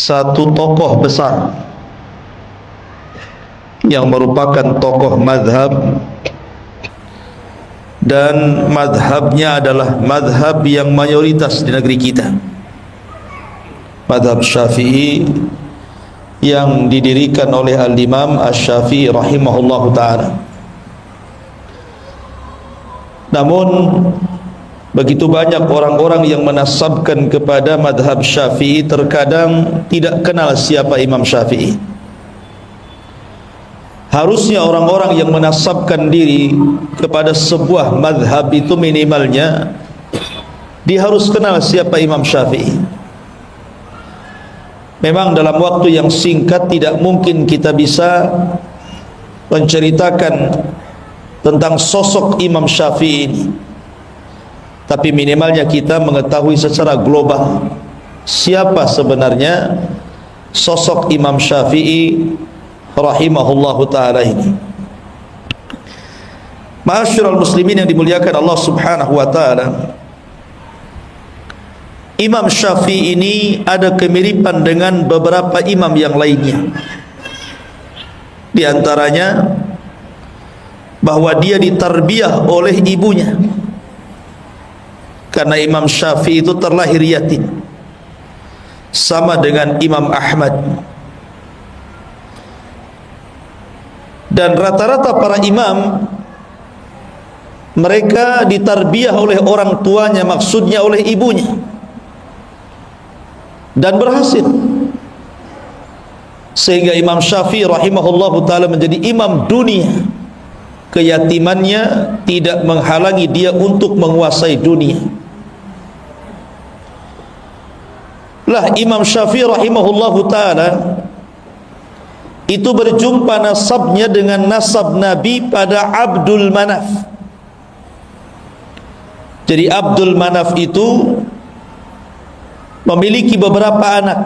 satu tokoh besar yang merupakan tokoh madhab, dan madhabnya adalah madhab yang mayoritas di negeri kita, madhab Syafi'i, yang didirikan oleh Al-Imam Asy-Syafi'i rahimahullahu ta'ala. Namun begitu banyak orang-orang yang menasabkan kepada madhab Syafi'i, terkadang tidak kenal siapa Imam Syafi'i. Harusnya orang-orang yang menasabkan diri kepada sebuah madhab itu minimalnya dia harus kenal siapa Imam Syafi'i. Memang dalam waktu yang singkat tidak mungkin kita bisa menceritakan tentang sosok Imam Syafi'i ini, tapi minimalnya kita mengetahui secara global siapa sebenarnya sosok Imam Syafi'i rahimahullahu ta'ala ini. Ma'asyiral muslimin yang dimuliakan Allah subhanahu wa ta'ala, Imam Syafi'i ini ada kemiripan dengan beberapa imam yang lainnya. Di antaranya bahwa dia ditarbiyah oleh ibunya, karena Imam Syafi'i itu terlahir yatim, sama dengan Imam Ahmad. Dan rata-rata para imam mereka ditarbiyah oleh orang tuanya, maksudnya oleh ibunya, dan berhasil, sehingga Imam Syafi'i rahimahullahu ta'ala menjadi imam dunia. Keyatimannya tidak menghalangi dia untuk menguasai dunia. Lah Imam Syafi'i rahimahullahu ta'ala itu berjumpa nasabnya dengan nasab Nabi pada Abdul Manaf. Jadi Abdul Manaf itu memiliki beberapa anak.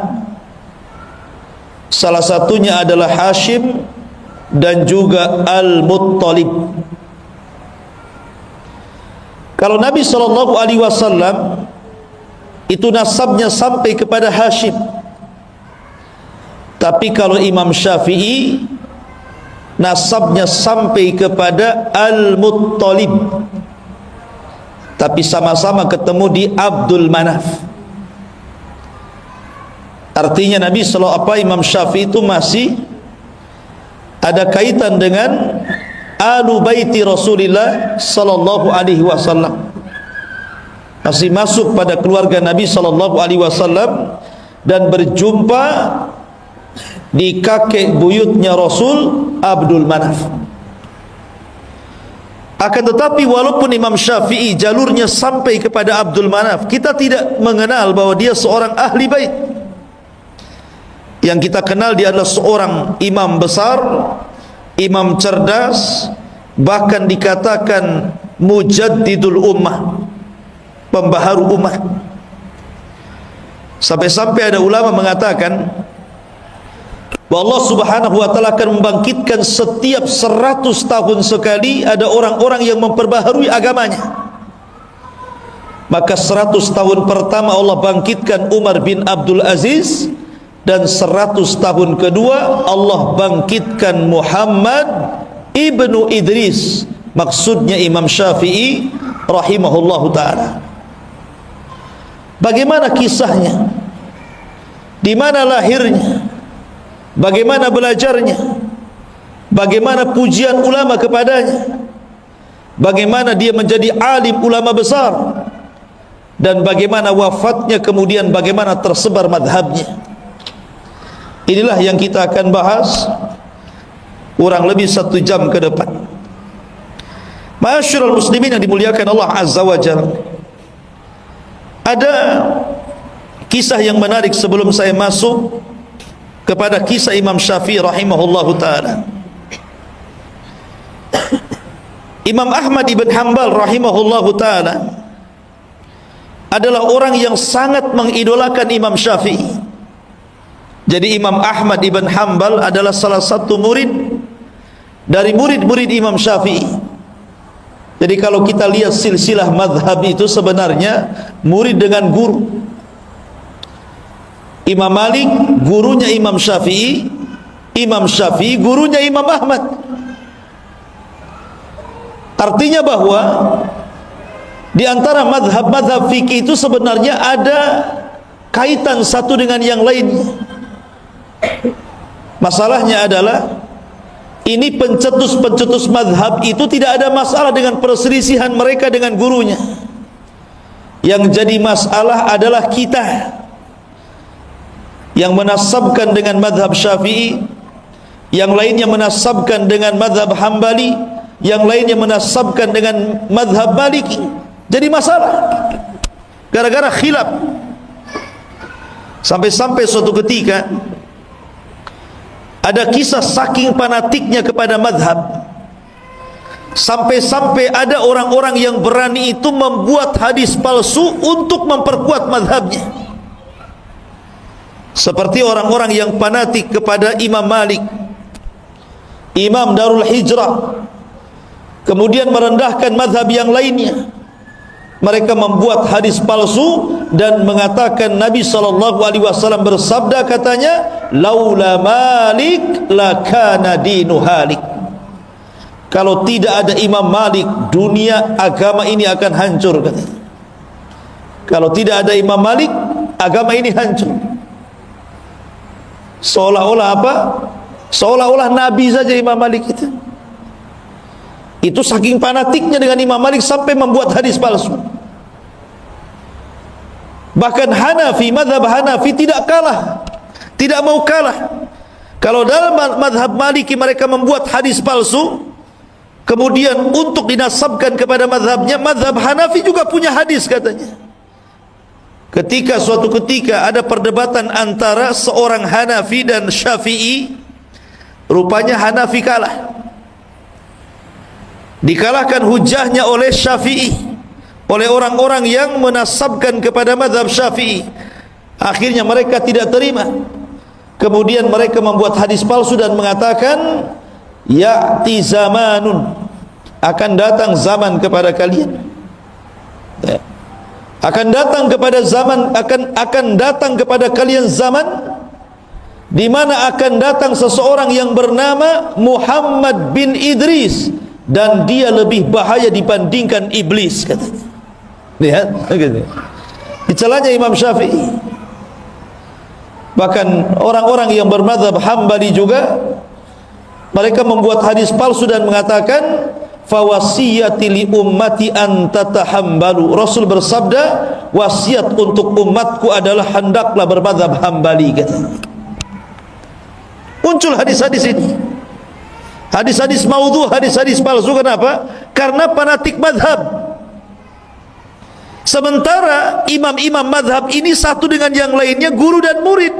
Salah satunya adalah Hashim dan juga Al-Muttalib. Kalau Nabi SAW itu nasabnya sampai kepada Hashim, tapi kalau Imam Syafi'i nasabnya sampai kepada Al-Muttalib, tapi sama-sama ketemu di Abdul Manaf. Artinya Imam Syafi'i itu masih ada kaitan dengan Alu Baiti Rasulillah sallallahu alaihi wasallam, masih masuk pada keluarga Nabi sallallahu alaihi wasallam, dan berjumpa di kakek buyutnya Rasul, Abdul Manaf. Akan tetapi walaupun Imam Syafi'i jalurnya sampai kepada Abdul Manaf, kita tidak mengenal bahwa dia seorang ahli bait. Yang kita kenal dia adalah seorang imam besar, imam cerdas, bahkan dikatakan mujaddidul ummah, pembaharu umat. Sampai-sampai ada ulama mengatakan bahwa Allah subhanahu wa ta'ala akan membangkitkan setiap 100 tahun sekali ada orang-orang yang memperbaharui agamanya. Maka 100 tahun pertama Allah bangkitkan Umar bin Abdul Aziz, dan 100 tahun kedua Allah bangkitkan Muhammad ibnu Idris, maksudnya Imam Syafi'i rahimahullahu ta'ala. Bagaimana kisahnya? Di mana lahirnya? Bagaimana belajarnya? Bagaimana pujian ulama kepadanya? Bagaimana dia menjadi alim ulama besar? Dan bagaimana wafatnya, kemudian bagaimana tersebar madhabnya? Inilah yang kita akan bahas kurang lebih 1 jam ke depan. Ma'asyiral muslimin yang dimuliakan Allah Azza wa Jalla, ada kisah yang menarik sebelum saya masuk kepada kisah Imam Syafi'i rahimahullahu ta'ala. Imam Ahmad ibn Hanbal rahimahullahu ta'ala adalah orang yang sangat mengidolakan Imam Syafi'i. Jadi Imam Ahmad ibn Hanbal adalah salah satu murid dari murid-murid Imam Syafi'i. Jadi kalau kita lihat silsilah madhab itu sebenarnya murid dengan guru. Imam Malik gurunya Imam Syafi'i, Imam Syafi'i gurunya Imam Ahmad. Artinya bahwa di antara madhab-madhab fikih itu sebenarnya ada kaitan satu dengan yang lainnya. Masalahnya adalah ini pencetus-pencetus madhab itu tidak ada masalah dengan perselisihan mereka dengan gurunya. Yang jadi masalah adalah kita yang menasabkan dengan madhab Syafi'i, yang lainnya menasabkan dengan madhab Hambali, yang lainnya menasabkan dengan madhab Maliki. Jadi masalah gara-gara khilaf. Sampai-sampai suatu ketika ada kisah saking fanatiknya kepada madhab, sampai-sampai ada orang-orang yang berani itu membuat hadis palsu untuk memperkuat madhabnya. Seperti orang-orang yang fanatik kepada Imam Malik, Imam Darul Hijrah, kemudian merendahkan madhab yang lainnya. Mereka membuat hadis palsu dan mengatakan Nabi SAW bersabda, katanya, laula Malik lakana dinu halik. Kalau tidak ada Imam Malik, dunia agama ini akan hancur, katanya. Kalau tidak ada Imam Malik, agama ini hancur. Seolah-olah apa? Seolah-olah Nabi saja Imam Malik itu. Itu saking fanatiknya dengan Imam Malik sampai membuat hadis palsu. Bahkan Hanafi, madhab Hanafi tidak kalah, tidak mau kalah. Kalau dalam madhab Maliki mereka membuat hadis palsu, kemudian untuk dinasabkan kepada madhabnya, madhab Hanafi juga punya hadis, katanya. Ketika suatu ketika ada perdebatan antara seorang Hanafi dan Syafi'i, rupanya Hanafi kalah. Dikalahkan hujahnya oleh Syafi'i, oleh orang-orang yang menasabkan kepada madhab Syafi'i. Akhirnya mereka tidak terima. Kemudian mereka membuat hadis palsu dan mengatakan, ya'ti zamanun, akan datang zaman kepada kalian, akan datang kepada zaman, akan datang kepada kalian zaman di mana akan datang seseorang yang bernama Muhammad bin Idris, dan dia lebih bahaya dibandingkan iblis, katanya. Lihat, dicelanya Imam Syafi'i. Bahkan orang-orang yang bermadzhab Hambali juga, mereka membuat hadis palsu dan mengatakan, fawasiyati li ummati an tatahambalu. Rasul bersabda, wasiat untuk umatku adalah hendaklah bermadzhab Hambali, katanya. Muncul hadis-hadis ini, hadis-hadis maudhu, hadis-hadis palsu. Kenapa? Karena fanatik madhab. Sementara imam-imam madhab ini satu dengan yang lainnya guru dan murid.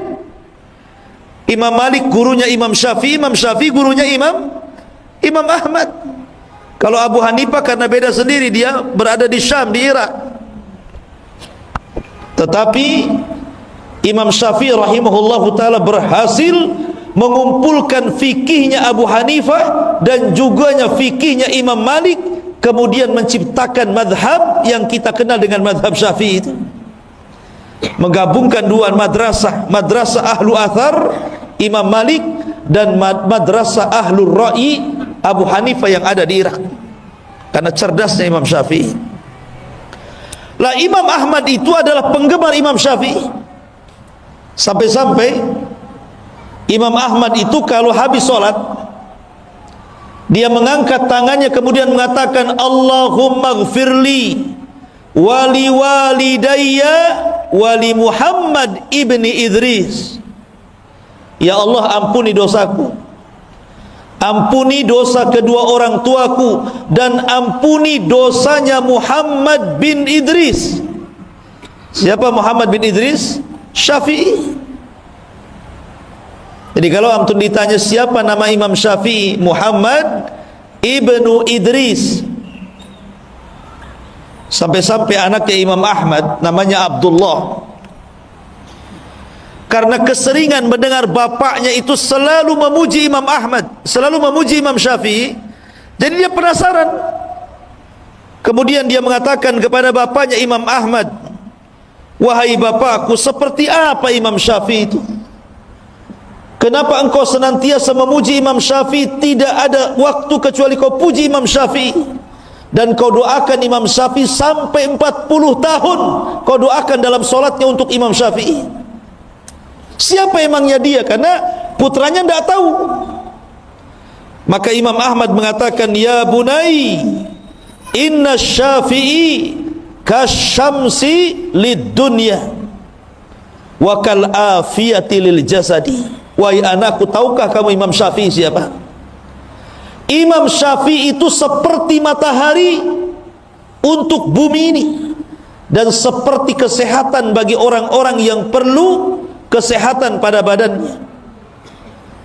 Imam Malik gurunya Imam Syafi'i, Imam Syafi'i gurunya Imam Ahmad. Kalau Abu Hanifah karena beda sendiri, dia berada di Syam, di Irak. Tetapi Imam Syafi'i rahimahullahu ta'ala berhasil mengumpulkan fikihnya Abu Hanifah dan juga fikihnya Imam Malik, kemudian menciptakan madhab yang kita kenal dengan madhab Syafi'i itu. Menggabungkan dua madrasah, madrasah ahlu athar Imam Malik dan madrasah ahlul ra'i Abu Hanifah yang ada di Irak. Karena cerdasnya Imam Syafi'i. Lah Imam Ahmad itu adalah penggemar Imam Syafi'i. Sampai-sampai Imam Ahmad itu kalau habis sholat, dia mengangkat tangannya kemudian mengatakan, Allahumma gfirli wali walidayya wali Muhammad ibni Idris. Ya Allah, ampuni dosaku, ampuni dosa kedua orang tuaku, dan ampuni dosanya Muhammad bin Idris. Siapa Muhammad bin Idris? Syafi'i. Jadi kalau antum ditanya siapa nama Imam Syafi'i, Muhammad ibnu Idris. Sampai-sampai anaknya Imam Ahmad namanya Abdullah, karena keseringan mendengar bapaknya itu selalu memuji Imam Ahmad, selalu memuji Imam Syafi'i, jadi dia penasaran. Kemudian dia mengatakan kepada bapaknya Imam Ahmad, Wahai bapakku, seperti apa Imam Syafi'i itu? Kenapa engkau senantiasa memuji Imam Syafi'i? Tidak ada waktu kecuali kau puji Imam Syafi'i, dan kau doakan Imam Syafi'i sampai 40 tahun. Kau doakan dalam solatnya untuk Imam Syafi'i. Siapa emangnya dia? Karena putranya tidak tahu. Maka Imam Ahmad mengatakan, ya bunai, inna Syafi'i kasyamsi lid dunya wa kal afiyati lil jasadi. Wahai anakku, tahukah kamu Imam Syafi'i siapa? Imam Syafi'i itu seperti matahari untuk bumi ini, dan seperti kesehatan bagi orang-orang yang perlu kesehatan pada badannya.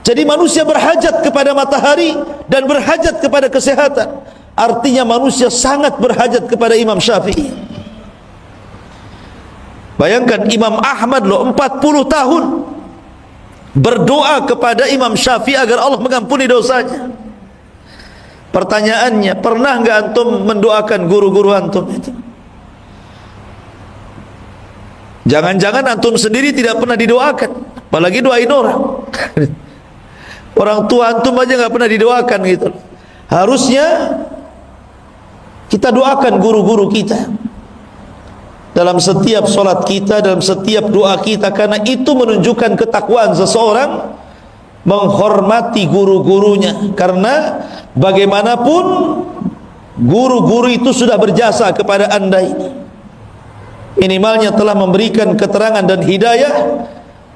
Jadi manusia berhajat kepada matahari dan berhajat kepada kesehatan. Artinya manusia sangat berhajat kepada Imam Syafi'i. Bayangkan Imam Ahmad loh 40 tahun berdoa kepada Imam Syafi'i agar Allah mengampuni dosanya. Pertanyaannya, pernah enggak antum mendoakan guru-guru antum itu? Jangan-jangan antum sendiri tidak pernah didoakan, apalagi doain orang. Orang tua antum aja enggak pernah didoakan gitu. Harusnya kita doakan guru-guru kita dalam setiap solat kita, dalam setiap doa kita, karena itu menunjukkan ketakwaan seseorang, menghormati guru-gurunya. Karena bagaimanapun guru-guru itu sudah berjasa kepada anda ini, minimalnya telah memberikan keterangan dan hidayah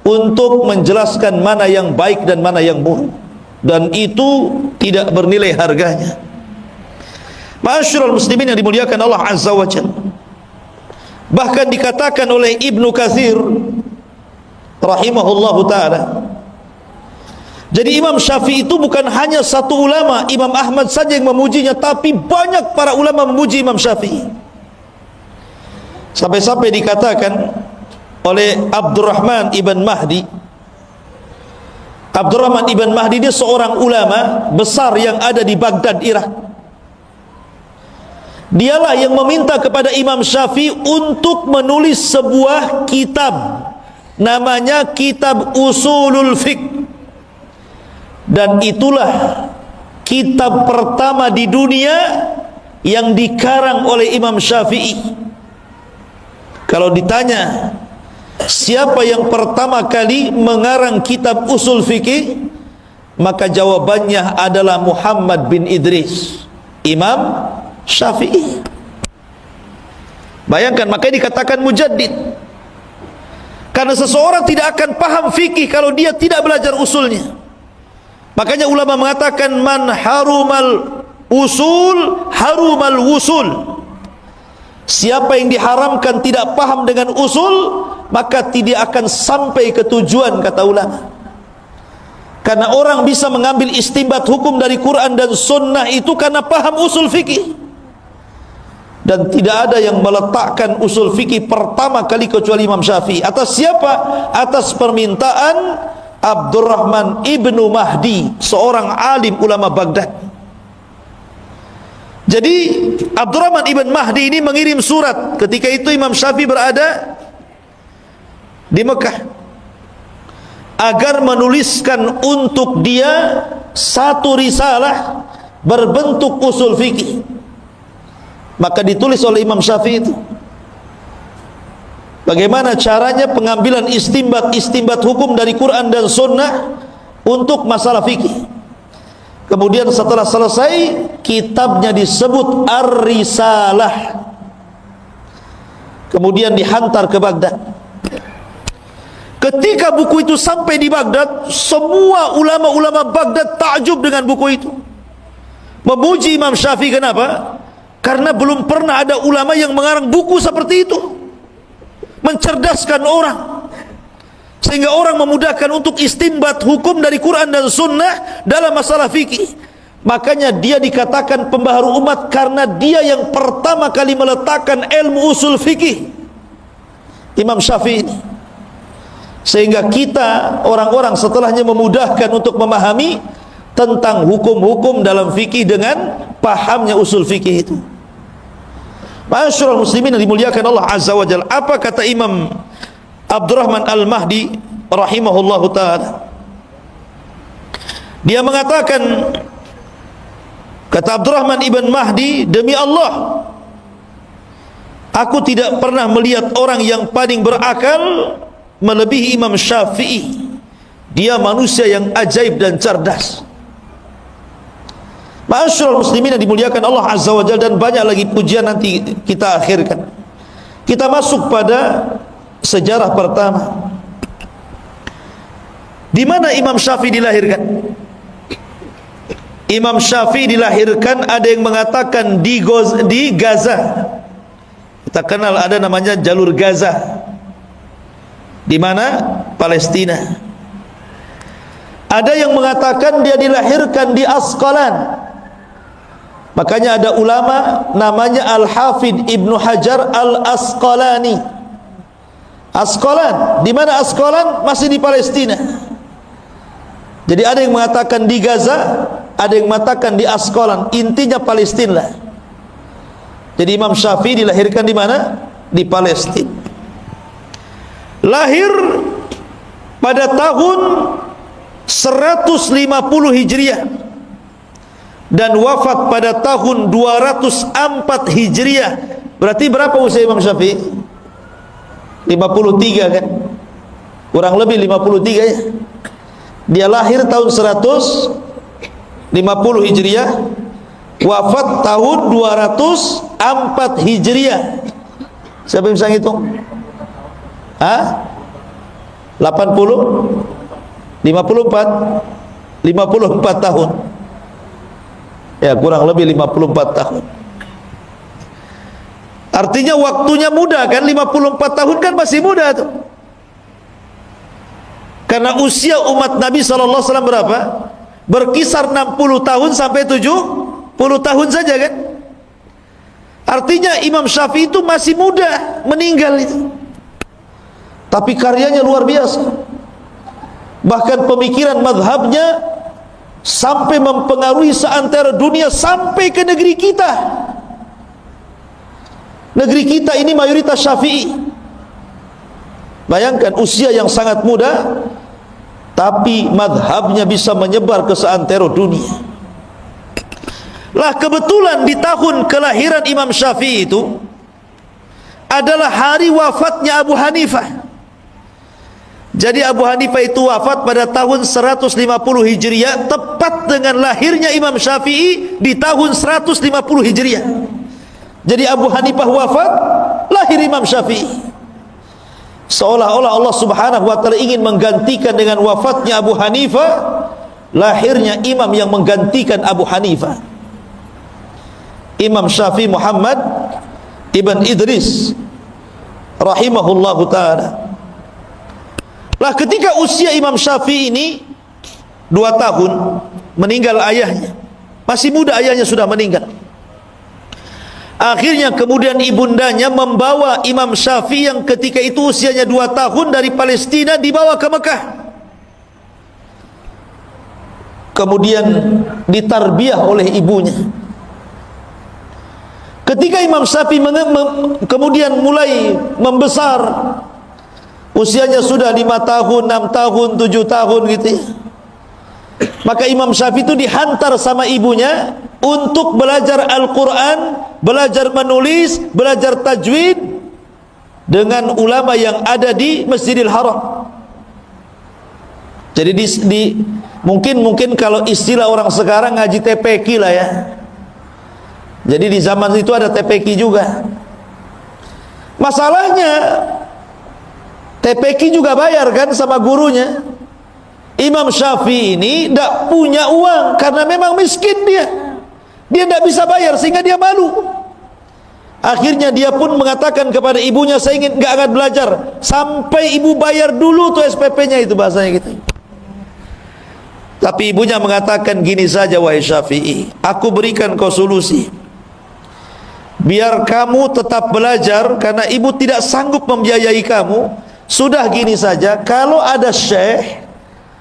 untuk menjelaskan mana yang baik dan mana yang buruk, dan itu tidak bernilai harganya. Ma'asyiral muslimin yang dimuliakan Allah Azza wa Jalla, bahkan dikatakan oleh Ibnu Katsir rahimahullahu ta'ala, jadi Imam Syafi'i itu bukan hanya satu ulama, Imam Ahmad saja yang memujinya, tapi banyak para ulama memuji Imam Syafi'i. Sampai-sampai dikatakan oleh Abdurrahman ibn Mahdi. Abdurrahman ibn Mahdi dia seorang ulama besar yang ada di Baghdad, Irak. Dialah yang meminta kepada Imam Syafi'i untuk menulis sebuah kitab, namanya Kitab Usulul Fiqh. Dan itulah kitab pertama di dunia yang dikarang oleh Imam Syafi'i. Kalau ditanya siapa yang pertama kali mengarang kitab usul fikih, maka jawabannya adalah Muhammad bin Idris, Imam Syafi'i. Bayangkan, makanya dikatakan mujaddid, karena seseorang tidak akan paham fikih kalau dia tidak belajar usulnya. Makanya ulama mengatakan, man harumal usul harumal wusul. Siapa yang diharamkan tidak paham dengan usul, maka tidak akan sampai ke tujuan, kata ulama. Karena orang bisa mengambil istinbat hukum dari Quran dan sunnah itu karena paham usul fikih. Dan tidak ada yang meletakkan usul fikih pertama kali kecuali Imam Syafi'i. Atas siapa? Atas permintaan Abdurrahman ibnu Mahdi, seorang alim ulama Baghdad. Jadi Abdurrahman ibn Mahdi ini mengirim surat. Ketika itu Imam Syafi'i berada di Mekah, agar menuliskan untuk dia satu risalah berbentuk usul fikih. Maka ditulis oleh Imam Syafi'i itu bagaimana caranya pengambilan istinbat hukum dari Quran dan sunnah untuk masalah fikih. Kemudian setelah selesai, kitabnya disebut Ar-Risalah. Kemudian dihantar ke Baghdad. Ketika buku itu sampai di Baghdad, semua ulama-ulama Baghdad takjub dengan buku itu, memuji Imam Syafi'i. Kenapa? Karena belum pernah ada ulama yang mengarang buku seperti itu, mencerdaskan orang, sehingga orang memudahkan untuk istinbat hukum dari Quran dan sunnah dalam masalah fikih. Makanya dia dikatakan pembaharu umat karena dia yang pertama kali meletakkan ilmu usul fikih, Imam Syafi'i ini. Sehingga kita orang-orang setelahnya memudahkan untuk memahami tentang hukum-hukum dalam fikih dengan pahamnya usul fikih itu. Ma'asyiral muslimin yang dimuliakan Allah Azza wa Jalla, apa kata Imam Abdurrahman Al-Mahdi rahimahullahu ta'ala? Dia mengatakan, kata Abdurrahman ibn Mahdi, demi Allah, aku tidak pernah melihat orang yang paling berakal melebihi Imam Syafi'i. Dia manusia yang ajaib dan cerdas. Ma'asyiral muslimin yang dimuliakan Allah Azza wa Jalla, dan banyak lagi pujian nanti kita akhirkan. Kita masuk pada sejarah pertama. Di mana Imam Syafi'i dilahirkan? Imam Syafi'i dilahirkan, ada yang mengatakan di Gaza. Kita kenal ada namanya jalur Gaza. Di mana? Palestina. Ada yang mengatakan dia dilahirkan di Asqalan. Makanya ada ulama namanya Al-Hafidh Ibnu Hajar Al-Asqalani. Asqalan, di mana Asqalan? Masih di Palestina. Jadi ada yang mengatakan di Gaza, ada yang mengatakan di Asqalan. Intinya Palestina lah. Jadi Imam Syafi'i dilahirkan di mana? Di Palestina. Lahir pada tahun 150 Hijriah dan wafat pada tahun 204 Hijriah. Berarti berapa usia Imam Syafi'i? 53 kan? Kurang lebih 53 ya. Dia lahir tahun 150 Hijriah, wafat tahun 204 Hijriah. Siapa yang bisa ngitung? 80? 54? 54 tahun. Ya, kurang lebih 54 tahun. Artinya waktunya muda kan, 54 tahun kan masih muda tuh. Karena usia umat Nabi SAW berapa? Berkisar 60 tahun sampai 70 tahun saja kan. Artinya Imam Syafi'i itu masih muda meninggal itu. Tapi karyanya luar biasa. Bahkan pemikiran madhabnya sampai mempengaruhi seantero dunia, sampai ke negeri kita. Negeri kita ini mayoritas Syafi'i. Bayangkan usia yang sangat muda, tapi madhabnya bisa menyebar ke seantero dunia. Lah kebetulan di tahun kelahiran Imam Syafi'i itu adalah hari wafatnya Abu Hanifah. Jadi Abu Hanifah itu wafat pada tahun 150 Hijriah, tepat dengan lahirnya Imam Syafi'i di tahun 150 Hijriah. Jadi Abu Hanifah wafat, lahir Imam Syafi'i. Seolah-olah Allah Subhanahu wa ta'ala ingin menggantikan dengan wafatnya Abu Hanifah, lahirnya imam yang menggantikan Abu Hanifah. Imam Syafi'i Muhammad Ibn Idris rahimahullahu ta'ala. Lah ketika usia Imam Syafi'i ini 2 tahun, meninggal ayahnya. Masih muda ayahnya sudah meninggal. Akhirnya kemudian ibundanya membawa Imam Syafi'i yang ketika itu usianya 2 tahun dari Palestina, dibawa ke Mekah. Kemudian ditarbiyah oleh ibunya. Ketika Imam Syafi'i kemudian mulai membesar, usianya sudah 5 tahun, 6 tahun, 7 tahun gitu ya, maka Imam Syafi'i itu dihantar sama ibunya untuk belajar Al-Quran, belajar menulis, belajar tajwid dengan ulama yang ada di Masjidil Haram. Jadi mungkin kalau istilah orang sekarang ngaji TPQ lah ya. Jadi di zaman itu ada TPQ juga. Masalahnya TPQ juga bayar kan sama gurunya. Imam Syafi'i ini tidak punya uang karena memang miskin dia. Dia tidak bisa bayar sehingga dia malu. Akhirnya dia pun mengatakan kepada ibunya, saya ingin nggak akan belajar sampai ibu bayar dulu tuh SPP-nya, itu bahasanya gitu. Tapi ibunya mengatakan, gini saja wahai Syafi'i, aku berikan kau solusi. Biar kamu tetap belajar karena ibu tidak sanggup membiayai kamu. Sudah gini saja, kalau ada syekh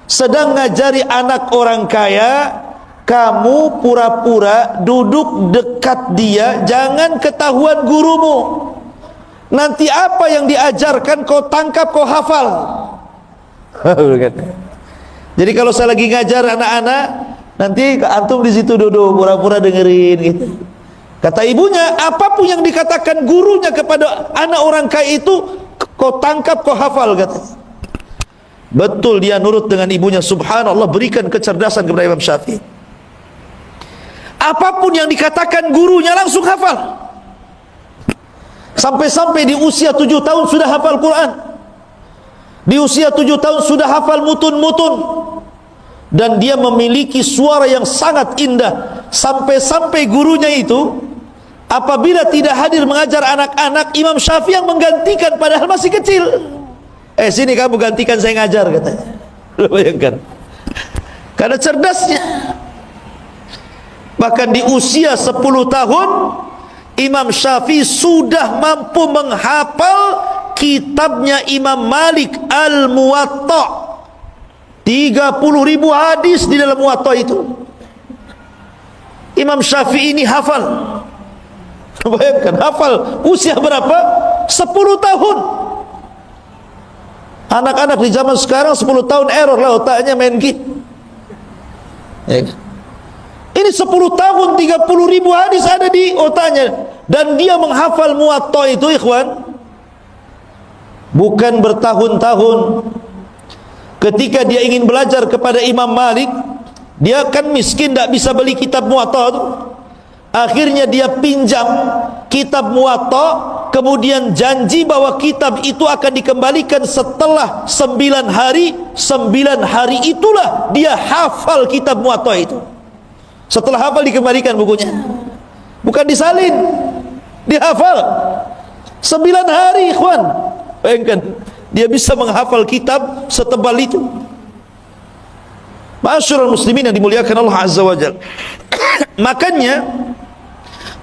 sedang ngajari anak orang kaya, kamu pura-pura duduk dekat dia, jangan ketahuan gurumu. Nanti apa yang diajarkan kau tangkap, kau hafal. Jadi kalau saya lagi ngajar anak-anak, nanti antum di situ duduk pura-pura dengerin gitu. Kata ibunya, apapun yang dikatakan gurunya kepada anak orang kaya itu, kau tangkap, kau hafal, kata. Betul dia nurut dengan ibunya. Subhanallah, berikan kecerdasan kepada Imam Syafi'i. Apapun yang dikatakan gurunya langsung hafal. Sampai-sampai di usia 7 tahun sudah hafal Quran. Di usia 7 tahun sudah hafal mutun-mutun. Dan dia memiliki suara yang sangat indah. Sampai-sampai gurunya itu, apabila tidak hadir mengajar anak-anak, Imam Syafi'i yang menggantikan padahal masih kecil. Sini kamu gantikan saya ngajar, katanya. Bayangkan. Karena cerdasnya. Bahkan di usia 10 tahun, Imam Syafi'i sudah mampu menghafal kitabnya Imam Malik Al-Muwatta. 30.000 hadis di dalam Muwatta itu. Imam Syafi'i ini hafal. Bayangkan, hafal usia berapa? 10 tahun. Anak-anak di zaman sekarang 10 tahun error lah otaknya, main game. Ya. Ini 10 tahun 30.000 hadis ada di otaknya. Dan dia menghafal Muwatta itu, ikhwan, bukan bertahun-tahun. Ketika dia ingin belajar kepada Imam Malik, dia kan miskin, tidak bisa beli kitab Muwatta itu. Akhirnya dia pinjam kitab Muwatta, kemudian janji bahwa kitab itu akan dikembalikan setelah 9 hari. 9 hari itulah dia hafal kitab Muwatta itu. Setelah hafal dikembalikan bukunya, bukan disalin, dihafal 9 hari, ikhwan. Bayangkan, dia bisa menghafal kitab setebal itu. Ma'asyiral muslimin yang dimuliakan Allah Azza wa Jalla. Makanya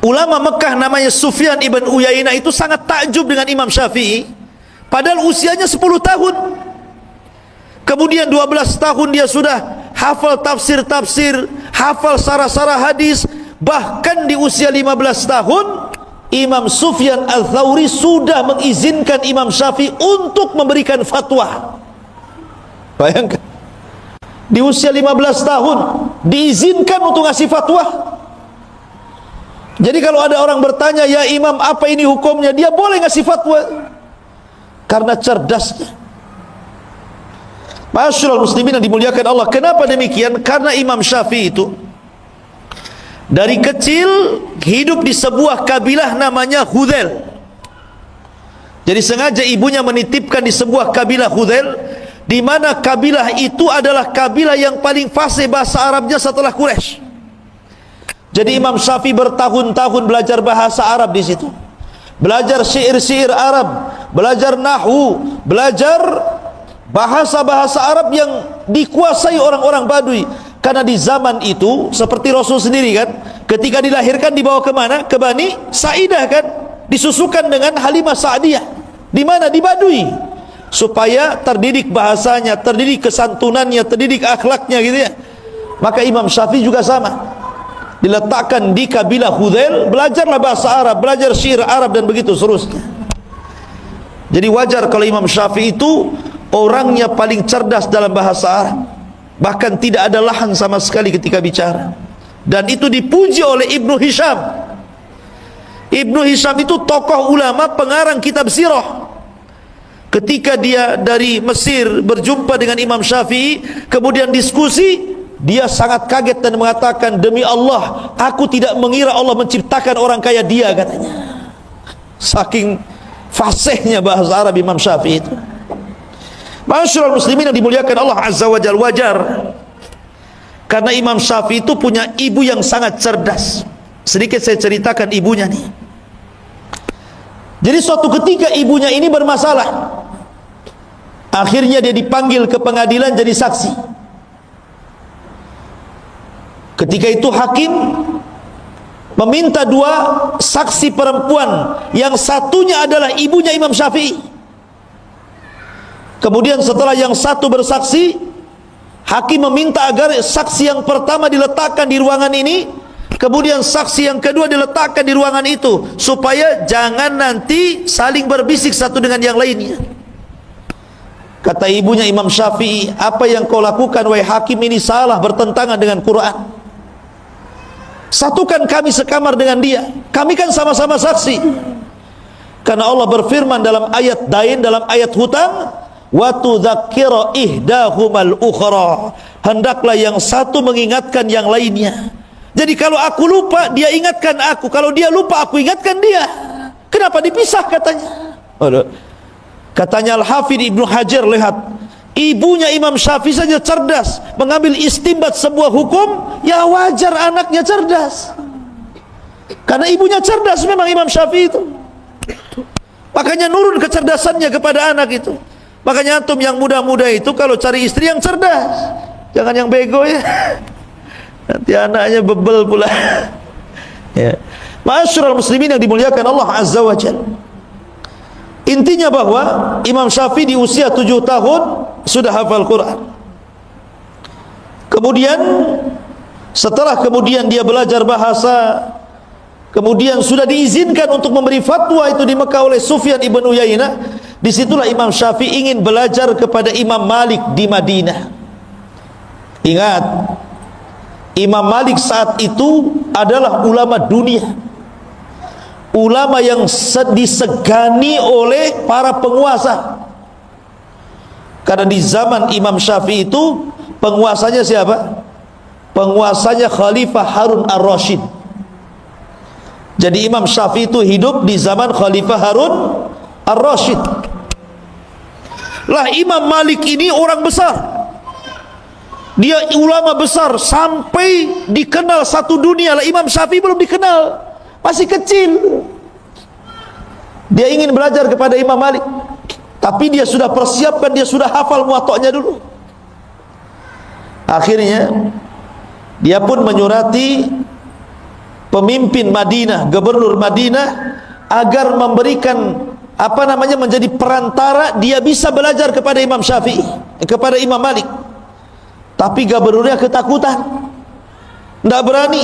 ulama Mekah namanya Sufyan ibn Uyainah itu sangat takjub dengan Imam Syafi'i, padahal usianya 10 tahun. Kemudian 12 tahun dia sudah hafal tafsir-tafsir, hafal sarah-sarah hadis. Bahkan di usia 15 tahun Imam Sufyan Al-Thawri sudah mengizinkan Imam Syafi'i untuk memberikan fatwa. Bayangkan, di usia 15 tahun diizinkan untuk ngasih fatwa. Jadi kalau ada orang bertanya, ya Imam apa ini hukumnya, dia boleh ngasih fatwa karena cerdasnya. Ma'asyiral muslimin yang dimuliakan Allah. Kenapa demikian? Karena Imam Syafi'i itu dari kecil hidup di sebuah kabilah namanya Hudzail. Jadi sengaja ibunya menitipkan di sebuah kabilah Hudzail, di mana kabilah itu adalah kabilah yang paling fasih bahasa Arabnya setelah Quraisy. Jadi Imam Syafi'i bertahun-tahun belajar bahasa Arab di situ. Belajar syair-syair Arab, belajar nahwu, belajar bahasa-bahasa Arab yang dikuasai orang-orang Badui. Karena di zaman itu, seperti Rasul sendiri kan, ketika dilahirkan dibawa ke mana? Ke Bani Sa'idah kan, disusukan dengan Halimah Sa'diyah. Di mana? Di Badui. Supaya terdidik bahasanya, terdidik kesantunannya, terdidik akhlaknya gitu ya. Maka Imam Syafi'i juga sama, diletakkan di kabilah Hudzail, belajarlah bahasa Arab, belajar syair Arab dan begitu seterusnya. Jadi wajar kalau Imam Syafi'i itu orangnya paling cerdas dalam bahasa Arab. Bahkan tidak ada lahan sama sekali ketika bicara. Dan itu dipuji oleh Ibnu Hisham. Ibnu Hisham itu tokoh ulama pengarang kitab sirah. Ketika dia dari Mesir berjumpa dengan Imam Syafi'i, kemudian diskusi, dia sangat kaget dan mengatakan, demi Allah, aku tidak mengira Allah menciptakan orang kaya dia, katanya. Saking fasihnya bahasa Arab Imam Syafi'i itu. Ma'asyiral muslimin yang dimuliakan Allah Azza wa Jalla, wajar karena Imam Syafi'i itu punya ibu yang sangat cerdas. Sedikit saya ceritakan ibunya nih. Jadi suatu ketika ibunya ini bermasalah. Akhirnya dia dipanggil ke pengadilan jadi saksi. Ketika itu hakim meminta 2 saksi perempuan, yang satunya adalah ibunya Imam Syafi'i. Kemudian setelah yang satu bersaksi, Hakim meminta agar saksi yang pertama diletakkan di ruangan ini, kemudian saksi yang kedua diletakkan di ruangan itu, supaya jangan nanti saling berbisik satu dengan yang lainnya. Kata ibunya Imam Syafi'i, apa yang kau lakukan wahai hakim ini salah, bertentangan dengan Quran. Satukan kami sekamar dengan dia, kami kan sama-sama saksi. Karena Allah berfirman dalam ayat dain, dalam ayat hutang, wa tudzakkira ihdahumal ukhra, hendaklah yang satu mengingatkan yang lainnya. Jadi kalau aku lupa, dia ingatkan aku, kalau dia lupa, aku ingatkan dia. Kenapa dipisah katanya? Katanya Al-Hafidh Ibnu Hajar, lihat, ibunya Imam Syafi'i saja cerdas mengambil istimbat sebuah hukum, ya wajar anaknya cerdas. Karena ibunya cerdas memang Imam Syafi'i itu. Makanya nurun kecerdasannya kepada anak itu. Makanya antum yang muda-muda itu kalau cari istri yang cerdas, jangan yang bego ya. Nanti anaknya bebel pula. Ya. Ma'asyiral muslimin yang dimuliakan Allah Azza wa Jalla. Intinya bahwa Imam Syafi'i di usia 7 tahun sudah hafal Quran. Kemudian setelah kemudian dia belajar bahasa, kemudian sudah diizinkan untuk memberi fatwa itu di Mekah oleh Sufyan ibn Uyainah. Disitulah Imam Syafi'i ingin belajar kepada Imam Malik di Madinah. Ingat, Imam Malik saat itu adalah ulama dunia, ulama yang disegani oleh para penguasa. Karena di zaman Imam Syafi'i itu penguasanya siapa? Penguasanya Khalifah Harun ar-Rasyid. Jadi Imam Syafi'i itu hidup di zaman Khalifah Harun ar-Rasyid. Lah Imam Malik ini orang besar, dia ulama besar sampai dikenal satu dunia. Lah Imam Syafi'i belum dikenal, masih kecil. Dia ingin belajar kepada Imam Malik, tapi dia sudah persiapkan, dia sudah hafal muwatta'nya dulu. Akhirnya dia pun menyurati pemimpin Madinah, gubernur Madinah, agar memberikan menjadi perantara dia bisa belajar kepada Imam Syafi'i, kepada Imam Malik. Tapi gubernurnya ketakutan, tidak berani.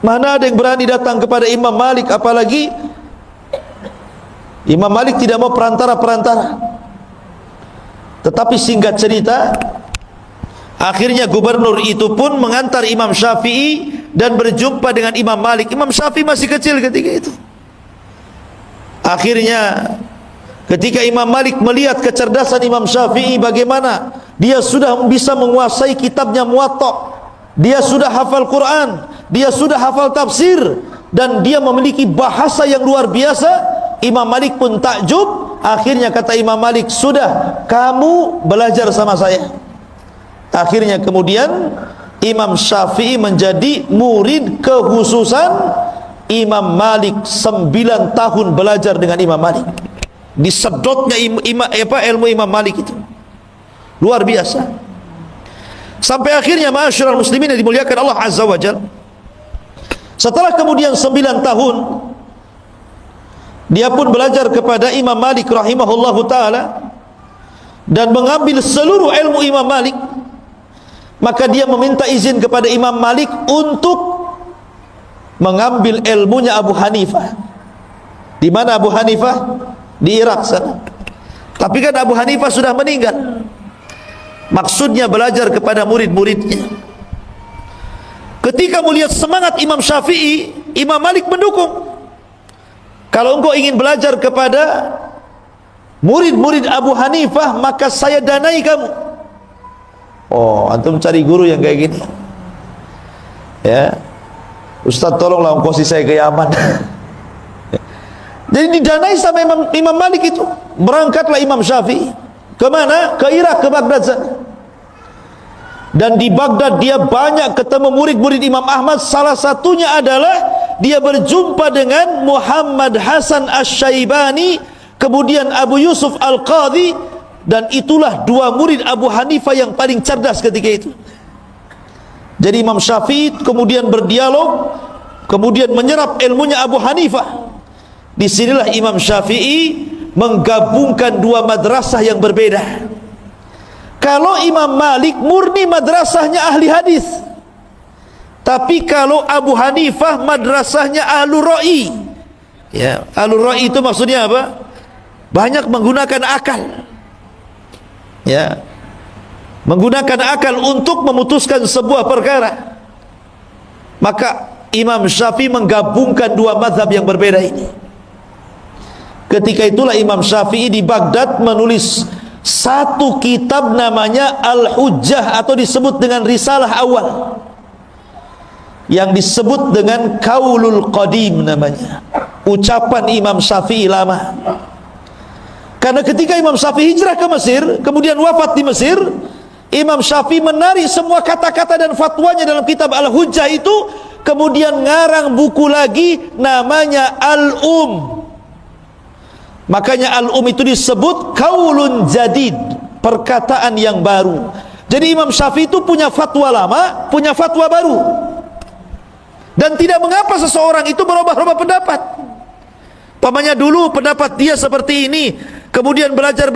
Mana ada yang berani datang kepada Imam Malik, apalagi Imam Malik tidak mau perantara-perantara. Tetapi singkat cerita, akhirnya gubernur itu pun mengantar Imam Syafi'i dan berjumpa dengan Imam Malik. Imam Syafi'i masih kecil ketika itu. Akhirnya ketika Imam Malik melihat kecerdasan Imam Syafi'i, bagaimana dia sudah bisa menguasai kitabnya Muwatta', dia sudah hafal Quran, dia sudah hafal tafsir, dan dia memiliki bahasa yang luar biasa. Imam Malik pun takjub. Akhirnya kata Imam Malik, sudah, kamu belajar sama saya. Akhirnya kemudian Imam Syafi'i menjadi murid kekhususan Imam Malik. 9 tahun belajar dengan Imam Malik. Disedotnya ilmu Imam Malik itu luar biasa. Sampai akhirnya ma'asyiral muslimin yang dimuliakan Allah Azza wa Jalla, setelah kemudian 9 tahun dia pun belajar kepada Imam Malik rahimahullahu ta'ala dan mengambil seluruh ilmu Imam Malik. Maka dia meminta izin kepada Imam Malik untuk mengambil ilmunya Abu Hanifah. Di mana Abu Hanifah? Di Irak sana. Tapi kan Abu Hanifah sudah meninggal. Maksudnya belajar kepada murid-muridnya. Ketika melihat semangat Imam Syafi'i, Imam Malik mendukung. Kalau engkau ingin belajar kepada murid-murid Abu Hanifah, maka saya danai kamu. Oh, antum cari guru yang kayak gini. Ya, Ustaz tolonglah ongkosi saya ke Yaman. Jadi didanai sama Imam Malik itu. Berangkatlah Imam Syafi'i. Kemana? Ke Irak, ke Baghdad sana. Dan di Baghdad dia banyak ketemu murid-murid Imam Ahmad. Salah satunya adalah dia berjumpa dengan Muhammad Hasan Asy-Syaibani, kemudian Abu Yusuf Al-Qadhi, dan itulah 2 murid Abu Hanifah yang paling cerdas ketika itu. Jadi Imam Syafi'i kemudian berdialog, kemudian menyerap ilmunya Abu Hanifah. Disinilah Imam Syafi'i menggabungkan 2 madrasah yang berbeda. Kalau Imam Malik murni madrasahnya ahli hadis, tapi kalau Abu Hanifah madrasahnya ahlur ra'i. Ya, ahlur ra'i itu maksudnya apa? Banyak menggunakan akal. Ya, menggunakan akal untuk memutuskan sebuah perkara. Maka Imam Syafi'i menggabungkan dua mazhab yang berbeda ini. Ketika itulah Imam Syafi'i di Baghdad menulis satu kitab namanya Al-Hujjah, atau disebut dengan Risalah Awal, yang disebut dengan Qaulul Qadim namanya, ucapan Imam Syafi'i lama. Karena ketika Imam Syafi'i hijrah ke Mesir, kemudian wafat di Mesir, Imam Syafi'i menarik semua kata-kata dan fatwanya dalam kitab Al-Hujjah itu, kemudian ngarang buku lagi namanya Al-Um. Makanya Al-Um itu disebut Qaulun Jadid, perkataan yang baru. Jadi Imam Syafi'i itu punya fatwa lama, punya fatwa baru. Dan tidak mengapa seseorang itu berubah-ubah pendapat. Pamannya dulu pendapat dia seperti ini, kemudian belajar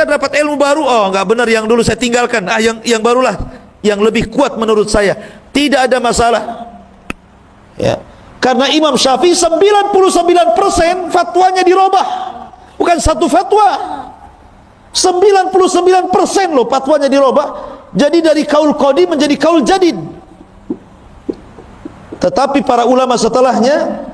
dapat ilmu baru, oh enggak benar yang dulu saya tinggalkan, yang barulah yang lebih kuat menurut saya. Tidak ada masalah. Ya. Karena Imam Syafi'i 99% fatwanya dirubah. Bukan satu fatwa, 99% loh fatwanya dirubah. Jadi dari kaul qadim menjadi kaul jadid. Tetapi para ulama setelahnya,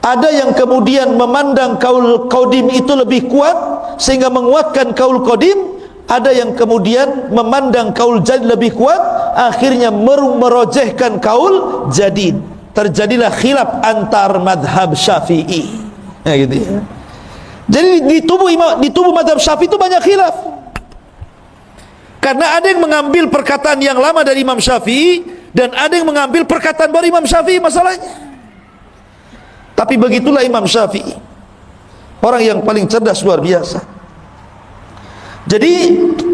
ada yang kemudian memandang kaul qadim itu lebih kuat sehingga menguatkan kaul qadim, ada yang kemudian memandang kaul jadid lebih kuat, akhirnya merojehkan kaul jadid. Terjadilah khilaf antar madhab Syafi'i. Ya, gitu ya. Jadi di tubuh madhab Syafi'i itu banyak khilaf. Karena ada yang mengambil perkataan yang lama dari Imam Syafi'i, dan ada yang mengambil perkataan baru Imam Syafi'i masalahnya. Tapi begitulah Imam Syafi'i, orang yang paling cerdas luar biasa. Jadi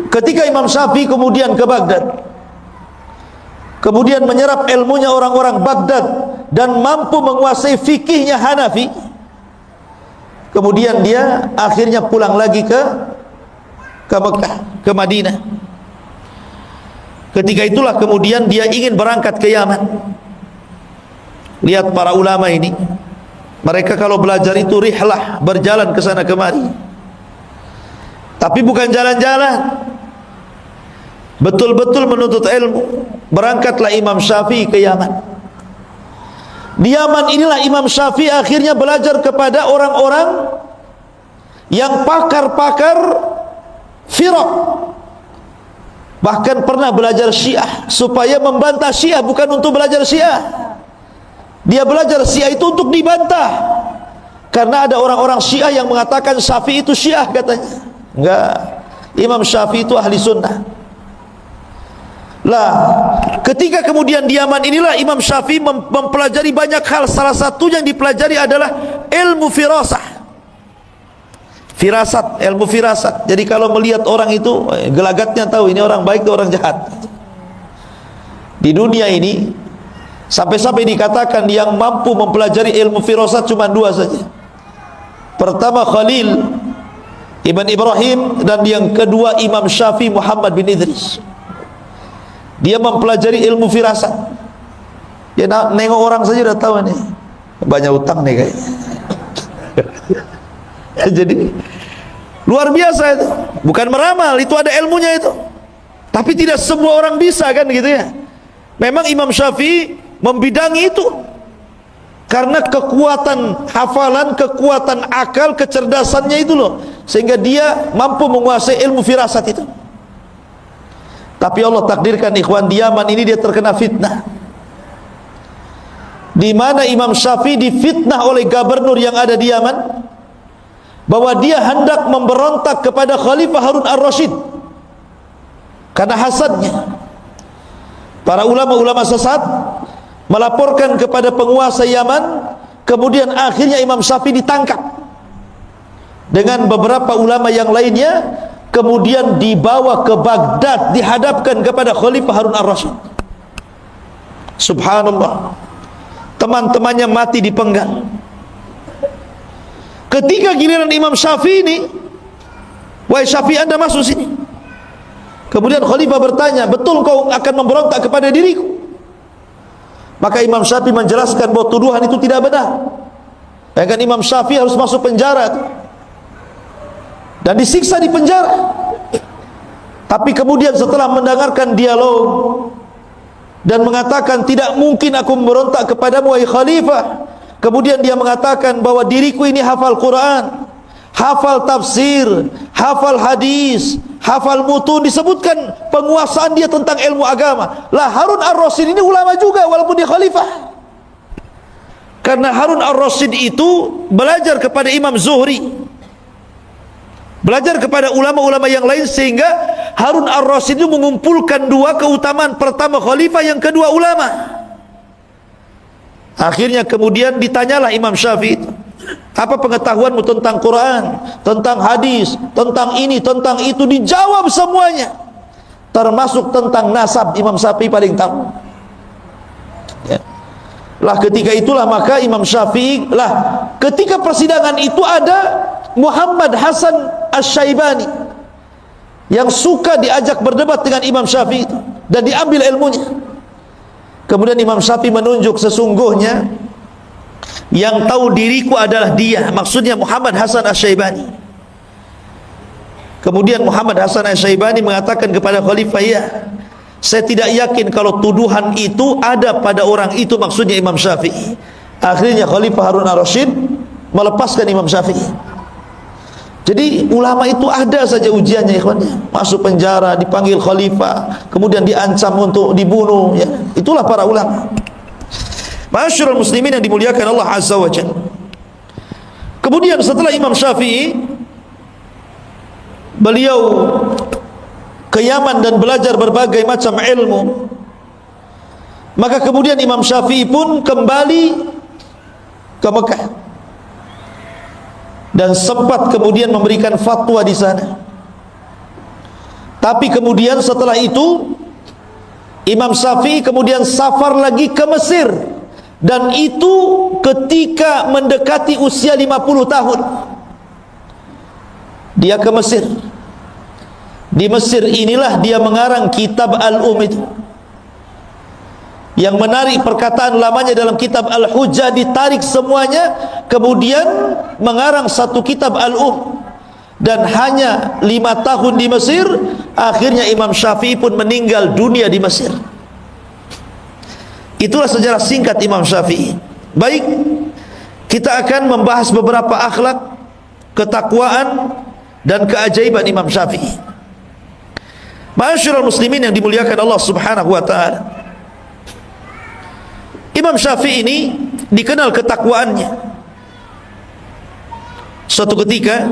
ketika Imam Syafi'i kemudian ke Baghdad, kemudian menyerap ilmunya orang-orang Baghdad dan mampu menguasai fikihnya Hanafi, kemudian dia akhirnya pulang lagi ke Mekah, ke Madinah. Ketika itulah kemudian dia ingin berangkat ke Yaman. Lihat para ulama ini, mereka kalau belajar itu rihlah, berjalan ke sana kemari. Tapi bukan jalan-jalan, betul-betul menuntut ilmu. Berangkatlah Imam Syafi'i ke Yaman. Di Yaman inilah Imam Syafi'i akhirnya belajar kepada orang-orang yang pakar-pakar firaq. Bahkan pernah belajar Syiah supaya membantah Syiah, bukan untuk belajar Syiah. Dia belajar Syiah itu untuk dibantah. Karena ada orang-orang Syiah yang mengatakan Syafi'i itu Syiah katanya. Enggak, Imam Syafi'i itu ahli sunnah. Lah, ketika kemudian di Yaman inilah Imam Syafi'i mempelajari banyak hal. Salah satu yang dipelajari adalah ilmu firasah. Firasat, ilmu firasat. Jadi kalau melihat orang itu, gelagatnya tahu ini orang baik atau orang jahat. Di dunia ini sampai-sampai dikatakan yang mampu mempelajari ilmu firasat cuma dua saja. Pertama Khalil Ibn Ibrahim, dan yang kedua Imam Syafi'i Muhammad bin Idris. Dia mempelajari ilmu firasat. Dia nengok orang saja udah tahu nih, banyak utang nih kayaknya. Jadi luar biasa itu. Bukan meramal, itu ada ilmunya itu. Tapi tidak semua orang bisa kan gitu ya. Memang Imam Syafi'i membidangi itu. Karena kekuatan hafalan, kekuatan akal, kecerdasannya itu loh, sehingga dia mampu menguasai ilmu firasat itu. Tapi Allah takdirkan ikhwan, di Yaman ini dia terkena fitnah. Di mana Imam Syafi'i difitnah oleh gubernur yang ada di Yaman, bahwa dia hendak memberontak kepada Khalifah Harun ar-Rasyid karena hasadnya. Para ulama-ulama sesat melaporkan kepada penguasa Yaman, kemudian akhirnya Imam Syafi'i ditangkap dengan beberapa ulama yang lainnya, kemudian dibawa ke Baghdad, dihadapkan kepada Khalifah Harun ar-Rasyid. Subhanallah, teman-temannya mati dipenggal. Ketika giliran Imam Syafi'i ini, wahai Syafi'i, Anda masuk sini. Kemudian khalifah bertanya, betul kau akan memberontak kepada diriku? Maka Imam Syafi'i menjelaskan bahwa tuduhan itu tidak benar. Dan Imam Syafi'i harus masuk penjara dan disiksa di penjara. Tapi kemudian setelah mendengarkan dialog dan mengatakan, tidak mungkin aku memberontak kepadamu wahai khalifah. Kemudian dia mengatakan bahwa diriku ini hafal Quran, hafal tafsir, hafal hadis, hafal mutun. Disebutkan penguasaan dia tentang ilmu agama. Lah, Harun ar-Rasyid ini ulama juga walaupun dia khalifah. Karena Harun ar-Rasyid itu belajar kepada Imam Zuhri, belajar kepada ulama-ulama yang lain, sehingga Harun ar-Rasyid itu mengumpulkan dua keutamaan. Pertama khalifah, yang kedua ulama. Akhirnya kemudian ditanyalah Imam Syafi'i, apa pengetahuanmu tentang Quran, tentang hadis, tentang ini, tentang itu? Dijawab semuanya, termasuk tentang nasab. Imam Syafi'i paling tahu. Ya. Lah ketika itulah maka Imam Syafi'i, lah ketika persidangan itu ada Muhammad Hasan Asy-Syaibani yang suka diajak berdebat dengan Imam Syafi'i itu, dan diambil ilmunya. Kemudian Imam Syafi'i menunjuk, sesungguhnya yang tahu diriku adalah dia, maksudnya Muhammad Hasan Asy-Syaibani. Kemudian Muhammad Hasan Asy-Syaibani mengatakan kepada khalifah, ya, saya tidak yakin kalau tuduhan itu ada pada orang itu, maksudnya Imam Syafi'i. Akhirnya Khalifah Harun ar-Rasyid melepaskan Imam Syafi'i. Jadi ulama itu ada saja ujiannya, ikhwannya. Masuk penjara, dipanggil khalifah, kemudian diancam untuk dibunuh, ya. Itulah para ulama. Ma'asyiral muslimin yang dimuliakan Allah Azza wa Jalla. Kemudian setelah Imam Syafi'i, beliau ke Yaman dan belajar berbagai macam ilmu. Maka kemudian Imam Syafi'i pun kembali ke Mekah dan sempat kemudian memberikan fatwa di sana. Tapi kemudian setelah itu Imam Syafi'i kemudian safar lagi ke Mesir, dan itu ketika mendekati usia 50 tahun. Dia ke Mesir. Di Mesir inilah dia mengarang kitab Al-itu. Yang menarik, perkataan lamanya dalam kitab Al-Hujjah ditarik semuanya, kemudian mengarang satu kitab Al-Um. Dan hanya 5 tahun di Mesir, akhirnya Imam Syafi'i pun meninggal dunia di Mesir. Itulah sejarah singkat Imam Syafi'i. Baik, kita akan membahas beberapa akhlak, ketakwaan, dan keajaiban Imam Syafi'i. Ma'asyiral muslimin yang dimuliakan Allah Subhanahu wa ta'ala, Imam Syafi'i ini dikenal ketakwaannya. Suatu ketika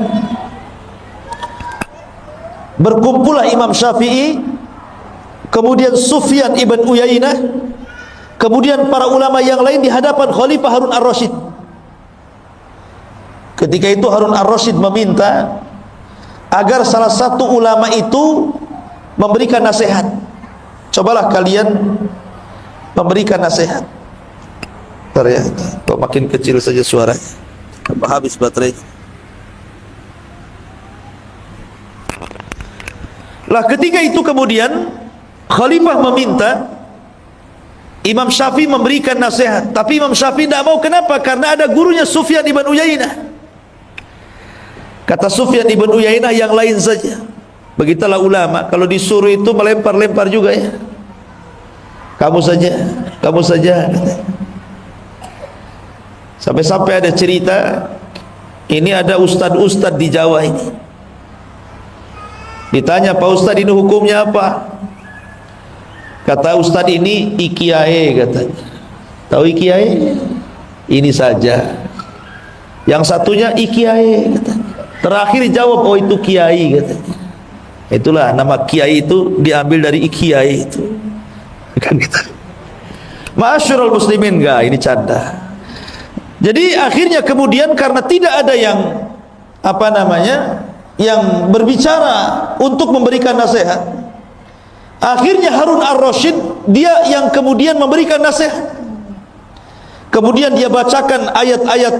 berkumpullah Imam Syafi'i, kemudian Sufyan ibn Uyainah, kemudian para ulama yang lain di hadapan Khalifah Harun ar-Rasyid. Ketika itu Harun ar-Rasyid meminta agar salah satu ulama itu memberikan nasihat. Cobalah kalian memberikan nasihat. Ternyata kok makin kecil saja suaranya, apa habis baterai? Lah ketika itu kemudian Khalifah meminta Imam Syafi'i memberikan nasihat, tapi Imam Syafi'i tidak mau. Kenapa? Karena ada gurunya Sufyan ibn Uyainah. Kata Sufyan ibn Uyainah, yang lain saja. Begitulah ulama, kalau disuruh itu melempar-lempar juga, ya. Kamu saja, kamu saja, katanya. Sampai-sampai ada cerita, ini ada ustad-ustad di Jawa ini. Ditanya, Pak Ustad, ini hukumnya apa? Kata ustad ini, ikiai, katanya. Tahu ikiai? Ini saja. Yang satunya ikiai, katanya. Terakhir jawab, oh itu kiai, katanya. Itulah nama kiai itu diambil dari ikiai itu. Kan kita. Ma'asyiral muslimin, enggak, ini canda. Jadi akhirnya kemudian karena tidak ada yang yang berbicara untuk memberikan nasihat, akhirnya Harun ar-Rasyid dia yang kemudian memberikan nasihat. Kemudian dia bacakan ayat-ayat,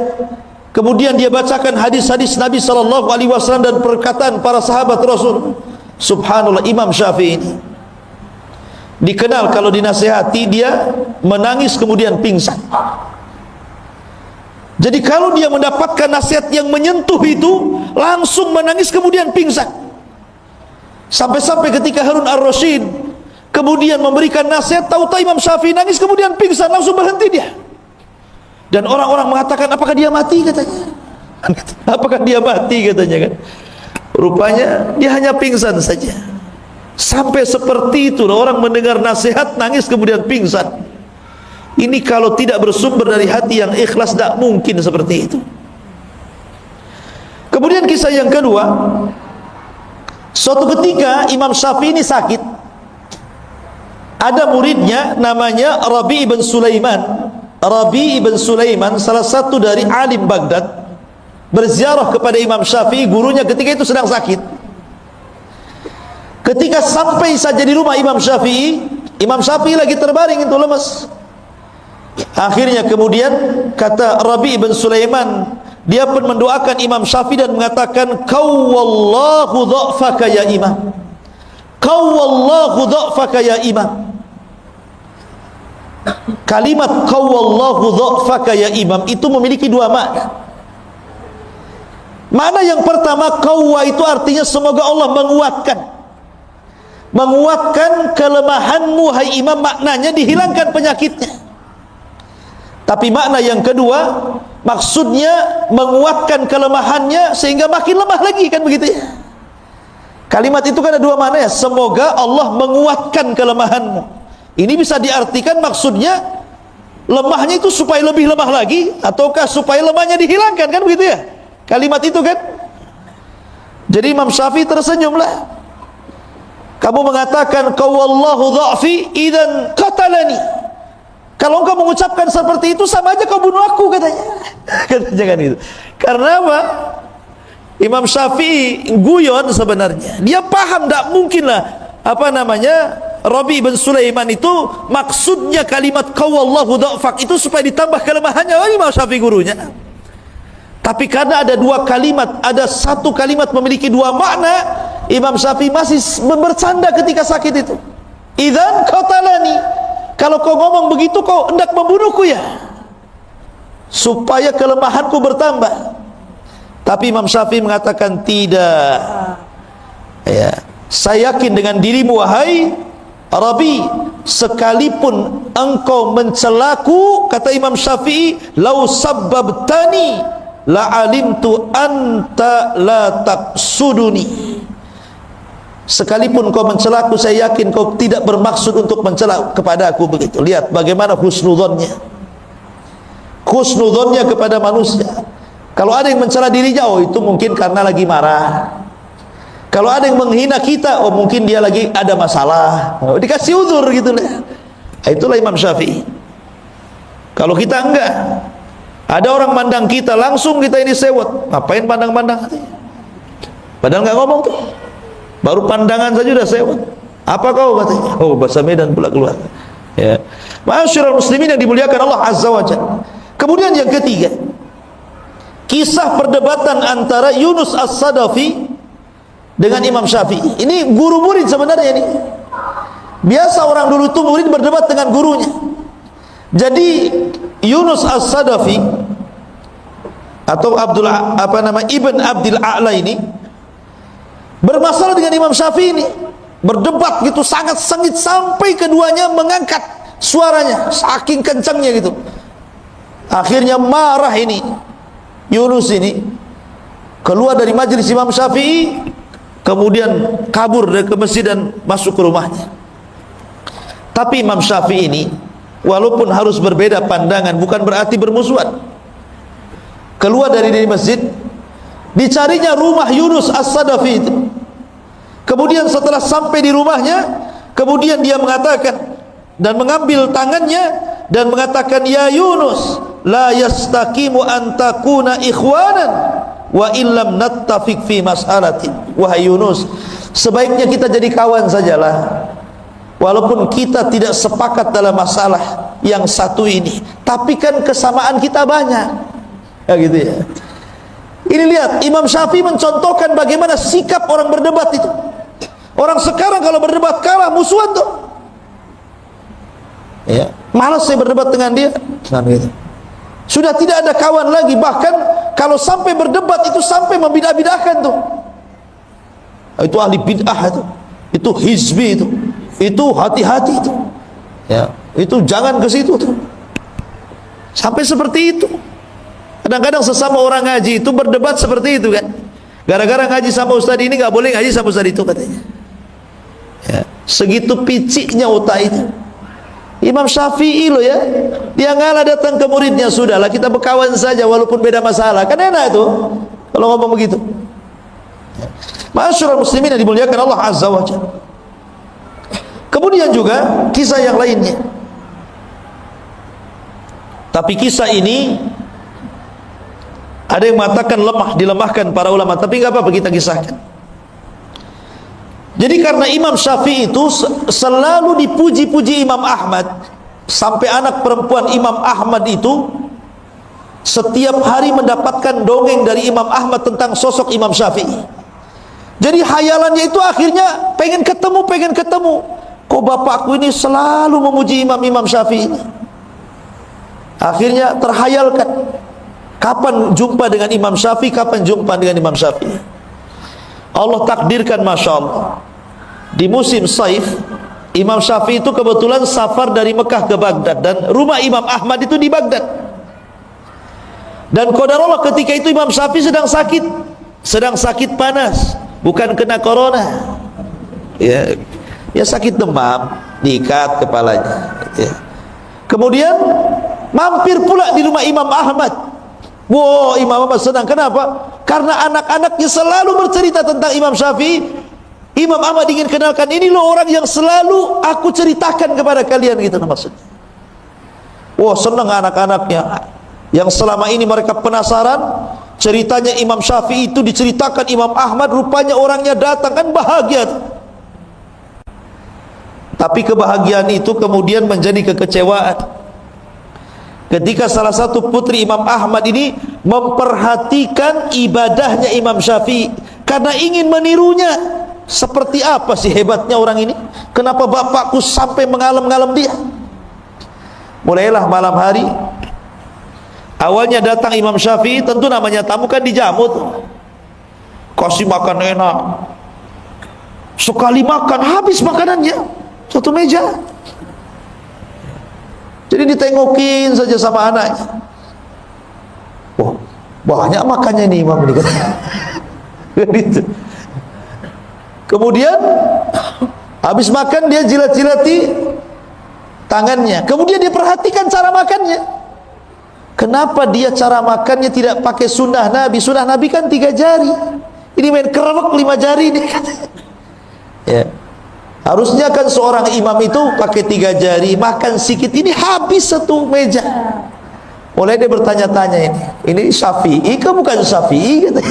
kemudian dia bacakan hadis-hadis Nabi SAW dan perkataan para sahabat Rasul. Subhanallah, Imam Syafi'i ini dikenal kalau dinasihati dia menangis kemudian pingsan. Jadi kalau dia mendapatkan nasihat yang menyentuh itu, langsung menangis kemudian pingsan. Sampai-sampai ketika Harun Ar-Rasyid kemudian memberikan nasihat, tahu-tahu Imam Syafi'i nangis kemudian pingsan, langsung berhenti dia. Dan orang-orang mengatakan, apakah dia mati katanya? Apakah dia mati katanya kan? Rupanya dia hanya pingsan saja. Sampai seperti itu orang mendengar nasihat nangis kemudian pingsan. Ini kalau tidak bersumber dari hati yang ikhlas, tidak mungkin seperti itu. Kemudian kisah yang kedua, suatu ketika Imam Syafi'i ini sakit. Ada muridnya namanya Rabi' ibn Sulaiman. Rabi' ibn Sulaiman salah satu dari alim Baghdad, berziarah kepada Imam Syafi'i, gurunya ketika itu sedang sakit. Ketika sampai saja di rumah Imam Syafi'i lagi terbaring itu lemas. Akhirnya kemudian kata Rabi' ibn Sulaiman, dia pun mendoakan Imam Syafi'i dan mengatakan, "Qawwallahu dha'faka ya Imam. Qawwallahu dha'faka ya Imam." Kalimat qawwallahu dha'faka ya Imam itu memiliki dua makna. Makna yang pertama, qawwa itu artinya semoga Allah menguatkan kelemahanmu hai Imam, maknanya dihilangkan penyakitnya. Tapi makna yang kedua, maksudnya menguatkan kelemahannya sehingga makin lemah lagi, kan begitu ya. Kalimat itu kan ada dua makna ya, semoga Allah menguatkan kelemahanmu. Ini bisa diartikan maksudnya lemahnya itu supaya lebih lemah lagi, ataukah supaya lemahnya dihilangkan, kan begitu ya. Kalimat itu kan. Jadi Imam Syafi'i tersenyumlah. Kamu mengatakan qawallahu dha'fi idzan qatalani. Kalau engkau mengucapkan seperti itu, sama aja kau bunuh aku katanya. Katanya kan itu. Karena apa? Imam Syafi'i guyon sebenarnya. Dia paham tak mungkinlah Rabi' bin Sulaiman itu maksudnya kalimat qawallahu dha'fak itu supaya ditambah kelemahannya Imam Syafi'i gurunya. Tapi karena ada dua kalimat, ada satu kalimat memiliki dua makna, Imam Syafi'i masih bercanda ketika sakit itu. Idzan qatalani. Kalau kau ngomong begitu, kau hendak membunuhku ya, supaya kelemahanku bertambah. Tapi Imam Syafi'i mengatakan tidak ya, saya yakin dengan dirimu wahai Rabi, sekalipun engkau mencelaku, kata Imam Syafi'i, lau sabbabtani la alimtu anta la taqsuduni. Sekalipun kau mencelaku, saya yakin kau tidak bermaksud untuk mencela kepada aku. Begitu. Lihat bagaimana husnudhonnya kepada manusia. Kalau ada yang mencela dirinya, oh itu mungkin karena lagi marah. Kalau ada yang menghina kita, oh mungkin dia lagi ada masalah, oh, dikasih uzur gitu lah. Itulah Imam Syafi'i. Kalau kita enggak, ada orang mandang kita, langsung kita ini sewot. Ngapain pandang-pandang? Padahal enggak ngomong tuh, baru pandangan saja sudah sewot. Apa kau katanya? Oh, bahasa Medan pula keluar. Ya. Ma'asyiral muslimin yang dimuliakan Allah Azza wa Jalla. Kemudian yang ketiga, kisah perdebatan antara Yunus As-Sadafi dengan Imam Syafi'i. Ini guru murid sebenarnya ini. Biasa orang dulu itu murid berdebat dengan gurunya. Jadi Yunus As-Sadafi atau Ibn Abdil A'la ini bermasalah dengan Imam Syafi'i ini, berdebat gitu sangat sengit sampai keduanya mengangkat suaranya saking kencangnya gitu. Akhirnya marah ini Yunus ini, keluar dari majelis Imam Syafi'i, kemudian kabur dari ke masjid dan masuk ke rumahnya. Tapi Imam Syafi'i ini walaupun harus berbeda pandangan bukan berarti bermusuhan. Keluar dari masjid, dicarinya rumah Yunus As-Sadafi itu. Kemudian setelah sampai di rumahnya, kemudian dia mengatakan dan mengambil tangannya dan mengatakan, ya Yunus, la yastaqimu an takuna ikhwanan wa illam nattafiq fi mas'alatin. Wahai Yunus, sebaiknya kita jadi kawan sajalah, walaupun kita tidak sepakat dalam masalah yang satu ini, tapi kan kesamaan kita banyak. Ya gitu ya. Ini lihat, Imam Syafi'i mencontohkan bagaimana sikap orang berdebat itu. Orang sekarang kalau berdebat kalah, musuhan tuh. Ya, malas saya berdebat dengan dia. Nah, gitu. Sudah tidak ada kawan lagi. Bahkan kalau sampai berdebat itu sampai membidah-bidahkan tuh. Itu ahli bid'ah itu. Itu hizbi itu. Itu hati-hati itu. Ya, itu jangan ke situ tuh. Sampai seperti itu. Kadang-kadang sesama orang ngaji itu berdebat seperti itu kan. Gara-gara ngaji sama ustaz ini nggak boleh ngaji sama ustaz itu katanya. Ya, segitu piciknya otak itu. Imam Syafi'i loh ya, dia ngalah datang ke muridnya, sudahlah kita berkawan saja walaupun beda masalah, kan enak itu kalau ngomong begitu. Ma'asyiral muslimin yang dimuliakan Allah Azza wa Jalla. Kemudian juga kisah yang lainnya, tapi kisah ini ada yang mengatakan lemah, dilemahkan para ulama, tapi nggak apa-apa kita kisahkan. Jadi karena Imam Syafi'i itu selalu dipuji-puji Imam Ahmad, sampai anak perempuan Imam Ahmad itu setiap hari mendapatkan dongeng dari Imam Ahmad tentang sosok Imam Syafi'i. Jadi hayalannya itu akhirnya pengen ketemu. Kok bapakku ini selalu memuji Imam Syafi'i ini. Akhirnya terhayalkan, kapan jumpa dengan Imam Syafi'i, kapan jumpa dengan Imam Syafi'i. Allah takdirkan, Masya Allah, di musim saif Imam Syafi'i itu kebetulan safar dari Mekah ke Baghdad, dan rumah Imam Ahmad itu di Baghdad. Dan qadarullah ketika itu Imam Syafi'i sedang sakit panas, bukan kena corona. Ya sakit demam, diikat kepalanya. Ya. Kemudian mampir pula di rumah Imam Ahmad. Wow, Imam Ahmad senang. Kenapa? Karena anak-anaknya selalu bercerita tentang Imam Syafi'i. Imam Ahmad ingin kenalkan, ini loh orang yang selalu aku ceritakan kepada kalian, gitu maksudnya. Wah, senang anak-anaknya yang selama ini mereka penasaran ceritanya Imam Syafi'i itu diceritakan Imam Ahmad, rupanya orangnya datang, kan bahagia. Tapi kebahagiaan itu kemudian menjadi kekecewaan ketika salah satu putri Imam Ahmad ini memperhatikan ibadahnya Imam Syafi'i karena ingin menirunya. Seperti apa sih hebatnya orang ini? Kenapa bapakku sampai mengalem-ngalem dia? Mulailah malam hari. Awalnya datang Imam Syafi'i, tentu namanya tamu kan dijamu tuh. Kasih makan enak. Sekali makan habis makanannya, satu meja. Jadi ditengokin saja sama anaknya. Wah, banyak makannya nih Imam ini kan. Gitu. Kemudian habis makan dia jilat-jilati tangannya. Kemudian dia perhatikan cara makannya. Kenapa dia cara makannya tidak pakai sunnah Nabi? Sunnah Nabi kan 3 jari. Ini main kerewek 5 jari ini. Ya. Harusnya kan seorang imam itu pakai 3 jari, makan sedikit. Ini habis satu meja. Mulai dia bertanya-tanya ini Syafi'i ke bukan Syafi'i? Gitu.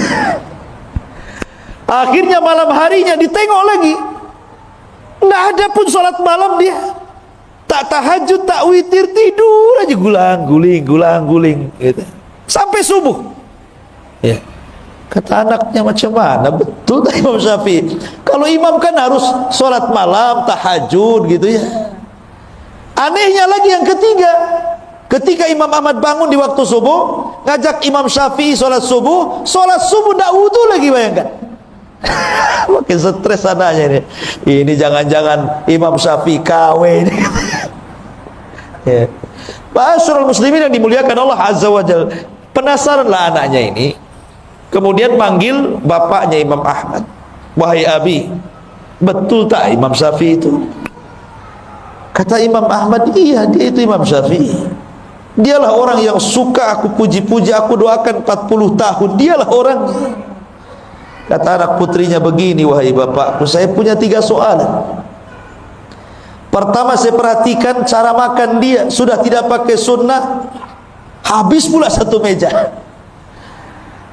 Akhirnya malam harinya ditengok lagi, nggak ada pun sholat malam dia, tak tahajud, tak witir, tidur aja gulang-guling gitu. Sampai subuh. Ya. Kata anaknya, macam mana betul tak Imam Syafi'i? Kalau imam kan harus sholat malam, tahajud gitu ya. Anehnya lagi yang ketiga, ketika Imam Ahmad bangun di waktu subuh, ngajak Imam Syafi'i sholat subuh nggak wudu lagi, bayangkan. Makin stres anaknya ini jangan-jangan Imam Syafi'i KW ini. Ya. Ma'asyiral muslimin yang dimuliakan Allah Azza wa Jalla, penasaranlah anaknya ini. Kemudian manggil bapaknya Imam Ahmad, wahai abi, betul tak Imam Syafi'i itu? Kata Imam Ahmad, iya dia itu Imam Syafi'i. Dialah orang yang suka aku puji-puji, aku doakan 40 tahun, dialah orangnya. Kata anak putrinya, begini wahai bapakku, saya punya 3 soalan. Pertama, saya perhatikan cara makan dia, sudah tidak pakai sunnah, habis pula satu meja.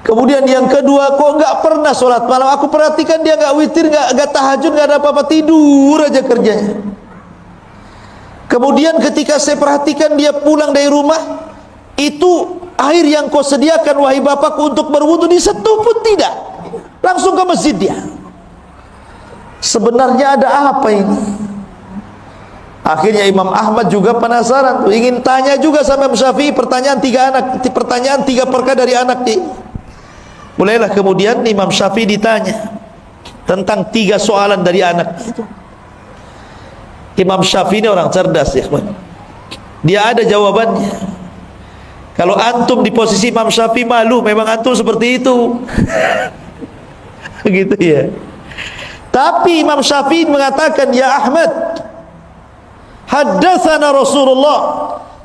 Kemudian yang kedua, kok nggak pernah sholat malam, aku perhatikan dia nggak witir, nggak tahajud, nggak ada apa-apa, tidur aja kerjanya. Kemudian ketika saya perhatikan dia pulang dari rumah, itu air yang kau sediakan wahai bapakku untuk berwudu disentuh pun tidak, langsung ke masjid dia. Sebenarnya ada apa ini? Akhirnya Imam Ahmad juga penasaran, ingin tanya juga sama Imam Syafi'i pertanyaan tiga perkara dari anaknya. Mulailah kemudian Imam Syafi'i ditanya tentang 3 soalan dari anak itu. Imam Syafi'i ini orang cerdas ya, dia ada jawabannya. Kalau antum di posisi Imam Syafi'i malu, memang antum seperti itu. Gitu ya. Tapi Imam Syafi'i mengatakan, ya Ahmad, haddatsana Rasulullah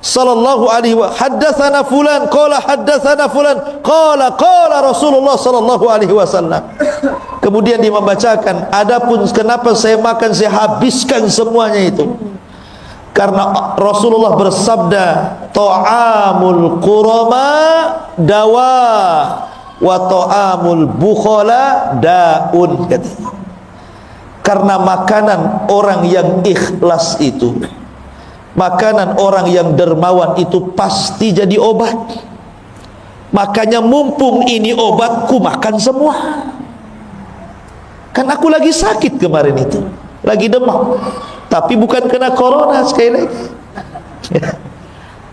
sallallahu alaihi wa haddatsana fulan qala haddatsana fulan qala Rasulullah sallallahu alaihi wasallam. Kemudian dia membacakan, adapun kenapa saya makan, saya habiskan semuanya itu karena Rasulullah bersabda, ta'amul qurama dawa wa ta'amul bukhala daun, katanya. Karena makanan orang yang ikhlas itu, makanan orang yang dermawan itu pasti jadi obat. Makanya mumpung ini obat, ku makan semua. Kan aku lagi sakit kemarin itu, lagi demam, tapi bukan kena corona sekali lagi.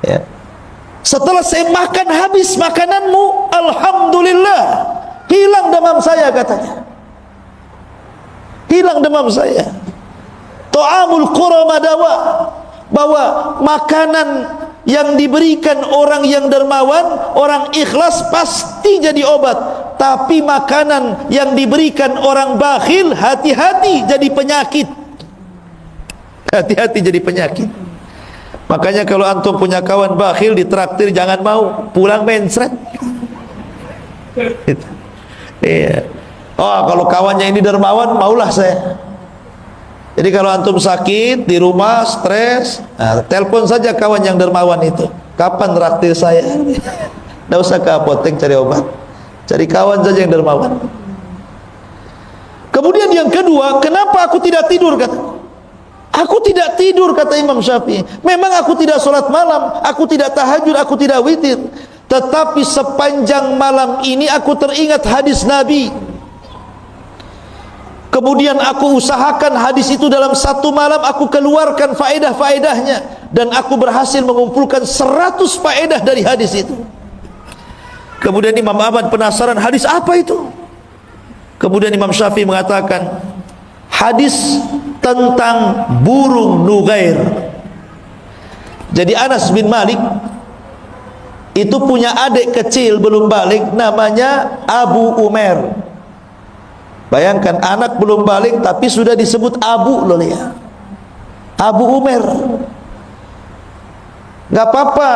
Ya. Setelah saya makan habis makananmu, alhamdulillah, hilang demam saya, katanya. Hilang demam saya. Ta'amul qurama dawa, bahwa makanan yang diberikan orang yang dermawan, orang ikhlas pasti jadi obat. Tapi makanan yang diberikan orang bakhil, hati-hati jadi penyakit. Hati-hati jadi penyakit. Makanya kalau antum punya kawan bakhil ditraktir jangan mau, pulang mencret. Iya. Oh, kalau kawannya ini dermawan, maulah saya. Jadi kalau antum sakit di rumah, stres, nah, telepon saja kawan yang dermawan itu. Kapan traktir saya? Tidak usah ke apotek cari obat, cari kawan saja yang dermawan. Kemudian yang kedua, kenapa aku tidak tidur, kata? Aku tidak tidur, kata Imam Syafi'i. Memang aku tidak sholat malam, aku tidak tahajud, aku tidak witir, tetapi sepanjang malam ini aku teringat hadis Nabi. Kemudian aku usahakan hadis itu dalam satu malam aku keluarkan faedah-faedahnya, dan aku berhasil mengumpulkan 100 faedah dari hadis itu. Kemudian Imam Ahmad penasaran, hadis apa itu? Kemudian Imam Syafi'i mengatakan, hadis tentang burung Nughair. Jadi Anas bin Malik itu punya adik kecil belum balik, namanya Abu Umair. Bayangkan, anak belum balik tapi sudah disebut Abu loh ya. Abu Umair. Gak apa-apa,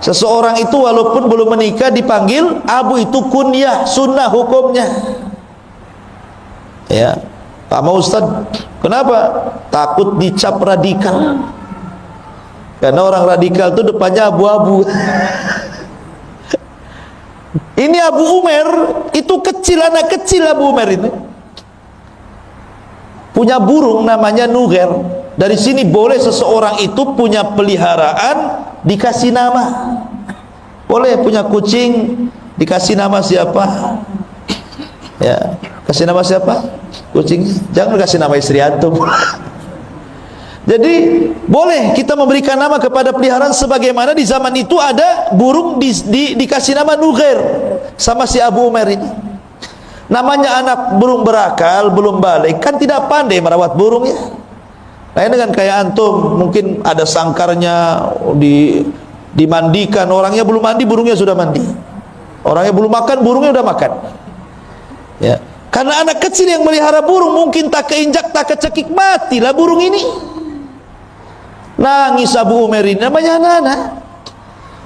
seseorang itu walaupun belum menikah dipanggil Abu, itu kunyah, sunnah hukumnya. Ya, Pak Ustaz, kenapa? Takut dicap radikal. Karena orang radikal itu depannya abu-abu. Ini Abu Umair, itu kecil, anak kecil Abu Umair ini punya burung namanya Nughair. Dari sini boleh seseorang itu punya peliharaan dikasih nama. Boleh punya kucing dikasih nama siapa? Ya, kasih nama siapa? Kucing. Jangan kasih nama istri antum. Jadi boleh kita memberikan nama kepada peliharaan, sebagaimana di zaman itu ada burung dikasih nama Nughair sama si Abu Umair ini. Namanya anak burung berakal, belum balik, kan tidak pandai merawat burung ya. Lain dengan kayak antum, mungkin ada sangkarnya, dimandikan, orangnya belum mandi, burungnya sudah mandi. Orangnya belum makan, burungnya sudah makan. Ya, karena anak kecil yang melihara burung mungkin tak keinjak, tak kecekik, matilah burung ini. Nangis Abu Umair ini, namanya anak-anak.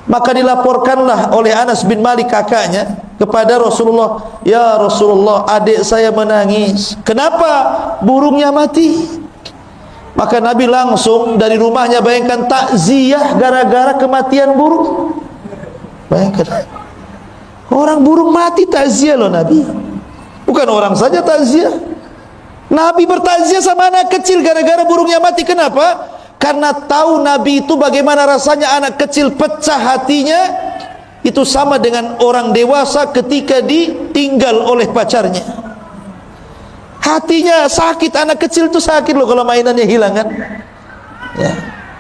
Maka dilaporkanlah oleh Anas bin Malik kakaknya kepada Rasulullah, ya Rasulullah, adik saya menangis. Kenapa? Burungnya mati. Maka Nabi langsung dari rumahnya, bayangkan, takziah gara-gara kematian burung. Bayangkan, orang burung mati takziah loh Nabi. Bukan orang saja takziah, Nabi bertakziah sama anak kecil gara-gara burungnya mati. Kenapa? Karena tahu Nabi itu bagaimana rasanya anak kecil pecah hatinya. Itu sama dengan orang dewasa ketika ditinggal oleh pacarnya. hatinya sakit. Anak kecil itu sakit loh kalau mainannya hilang kan ya.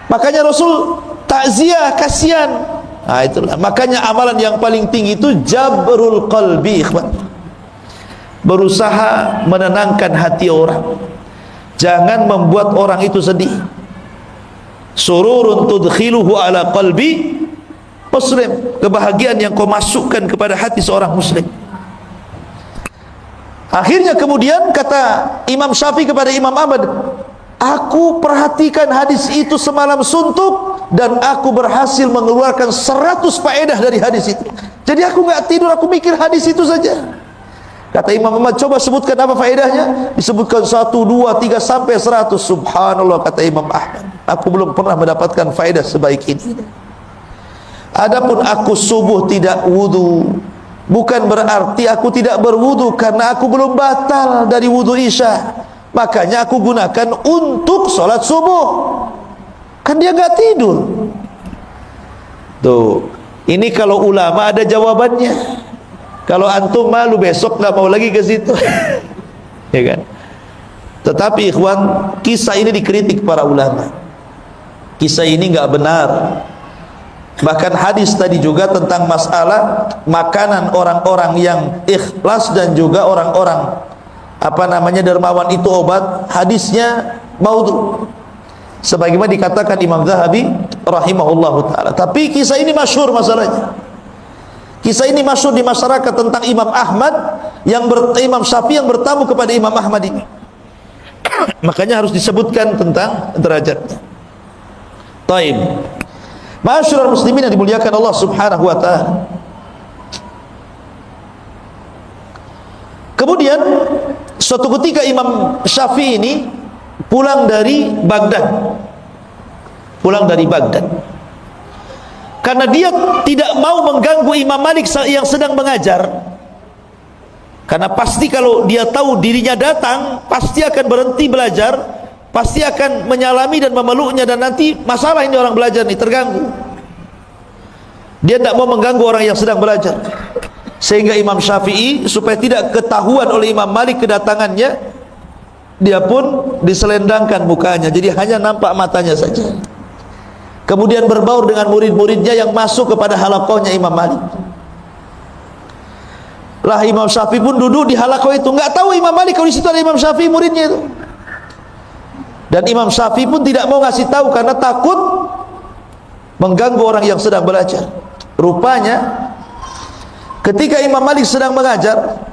Makanya Rasul takziah, kasihan. Nah itulah, makanya amalan yang paling tinggi itu jabrul qalbi, ikhwan. Berusaha menenangkan hati orang, jangan membuat orang itu sedih. Sururun tudkhiluhu ala qalbi muslim, kebahagiaan yang kau masukkan kepada hati seorang muslim. Akhirnya kemudian kata Imam Syafi'i kepada Imam Ahmad, aku perhatikan hadis itu semalam suntuk dan aku berhasil mengeluarkan 100 faedah dari hadis itu. Jadi aku nggak tidur, aku mikir hadis itu saja. Kata Imam Ahmad, coba sebutkan apa faedahnya? Disebutkan 1, 2, 3 sampai 100. Subhanallah, kata Imam Ahmad, aku belum pernah mendapatkan faedah sebaik ini. Adapun aku subuh tidak wudu, bukan berarti aku tidak berwudu, karena aku belum batal dari wudu isya, makanya aku gunakan untuk sholat subuh. Kan dia nggak tidur. Tuh, ini kalau ulama ada jawabannya. Kalau antum malu besok nggak mau lagi ke situ, ya kan? Tetapi ikhwan, kisah ini dikritik para ulama. Kisah ini nggak benar. Bahkan hadis tadi juga tentang masalah makanan orang-orang yang ikhlas dan juga orang-orang dermawan itu obat. Hadisnya maudhu, sebagaimana dikatakan Imam Zahabi rahimahullahu taala. Tapi kisah ini masyhur masalahnya. Kisah ini masyhur di masyarakat tentang Imam Ahmad Imam Syafi'i yang bertamu kepada Imam Ahmad ini. Makanya harus disebutkan tentang derajatnya. Taib. Ma'asyiral muslimin yang dimuliakan Allah Subhanahu wa taala. Kemudian suatu ketika Imam Syafi'i ini pulang dari Baghdad. Karena dia tidak mau mengganggu Imam Malik yang sedang mengajar. Karena pasti kalau dia tahu dirinya datang, pasti akan berhenti belajar, pasti akan menyalami dan memeluknya, dan nanti masalah ini orang belajar ini terganggu. Dia tidak mau mengganggu orang yang sedang belajar. Sehingga Imam Syafi'i supaya tidak ketahuan oleh Imam Malik kedatangannya, dia pun diselendangkan mukanya, jadi hanya nampak matanya saja. Kemudian berbaur dengan murid-muridnya yang masuk kepada halaqahnya Imam Malik. Lah Imam Syafi'i pun duduk di halaqah itu, nggak tahu Imam Malik kalau di situ ada Imam Syafi'i muridnya itu. Dan Imam Syafi'i pun tidak mau ngasih tahu karena takut mengganggu orang yang sedang belajar. Rupanya ketika Imam Malik sedang mengajar,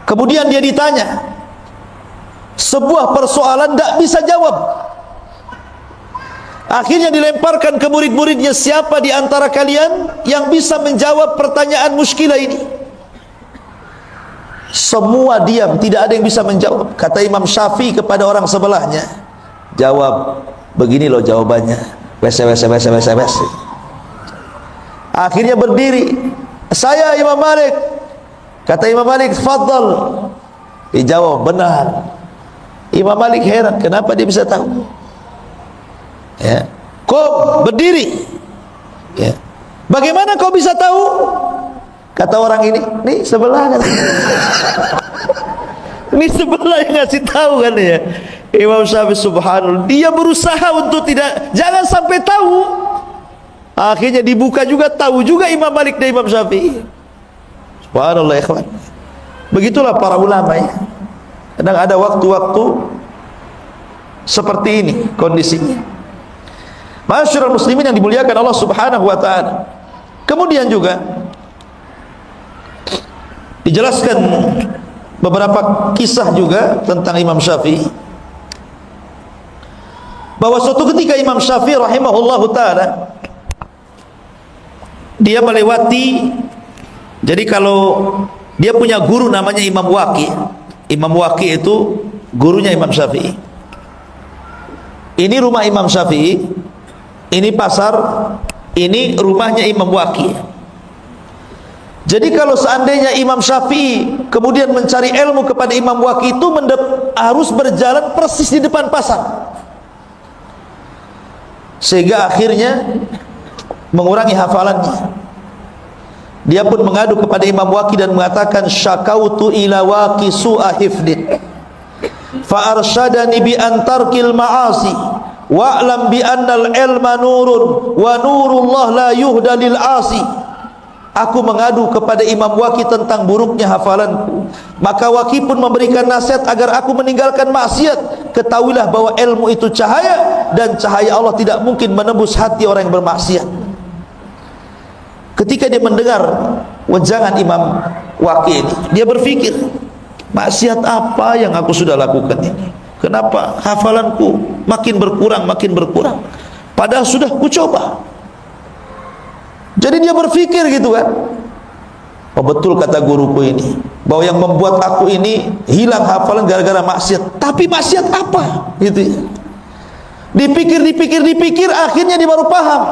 kemudian dia ditanya sebuah persoalan, tidak bisa jawab. Akhirnya dilemparkan ke murid-muridnya, siapa di antara kalian yang bisa menjawab pertanyaan muskilah ini? Semua diam, tidak ada yang bisa menjawab. Kata Imam Syafi'i kepada orang sebelahnya, jawab, begini loh jawabannya. Wes. Akhirnya berdiri, saya Imam Malik. Kata Imam Malik, fadhal. Dijawab, benar. Imam Malik heran, kenapa dia bisa tahu? Ya, kau berdiri. Ya, bagaimana kau bisa tahu? Kata orang ini, nih sebelah kan. Ini sebelah yang ngasih tahu kan ya. Imam Syafi'i subhanallah, dia berusaha untuk jangan sampai tahu. Akhirnya dibuka juga, tahu juga Imam Malik dan Imam Syafi'i. Subhanallah ikhwan. Begitulah para ulama ya. Kadang ada waktu-waktu seperti ini kondisinya. Ma'asyiral muslimin yang dimuliakan Allah Subhanahu wa taala. Kemudian juga dijelaskan beberapa kisah juga tentang Imam Syafi'i, bahwa suatu ketika Imam Syafi'i rahimahullahu taala dia melewati, jadi kalau dia punya guru namanya Imam Waqi'. Imam Waqi' itu gurunya Imam Syafi'i. Ini rumah Imam Syafi'i, ini pasar, ini rumahnya Imam Waqi'. Jadi kalau seandainya Imam Syafi'i kemudian mencari ilmu kepada Imam Waqi' itu harus berjalan persis di depan pasar, sehingga akhirnya mengurangi hafalannya. Dia pun mengadu kepada Imam Waqi dan mengatakan, syakautu ila Waqi su'a hifdin fa arsyadani bi antarkil ma'asi wa'lam bi annal ilma nurun wa nurullah la yuhda lil asi. Aku mengadu kepada Imam Waqi tentang buruknya hafalanku, maka Waqi pun memberikan nasihat agar aku meninggalkan maksiat. Ketahuilah bahwa ilmu itu cahaya, dan cahaya Allah tidak mungkin menembus hati orang yang bermaksiat. Ketika dia mendengar wejangan Imam Waqi ini, dia berpikir, maksiat apa yang aku sudah lakukan ini? Kenapa hafalanku makin berkurang, padahal sudah kucoba. Jadi dia berpikir gitu kan, oh betul kata guruku ini, bahwa yang membuat aku ini hilang hafalan gara-gara maksiat. Tapi maksiat apa? Gitu ya. Dipikir, akhirnya dia baru paham.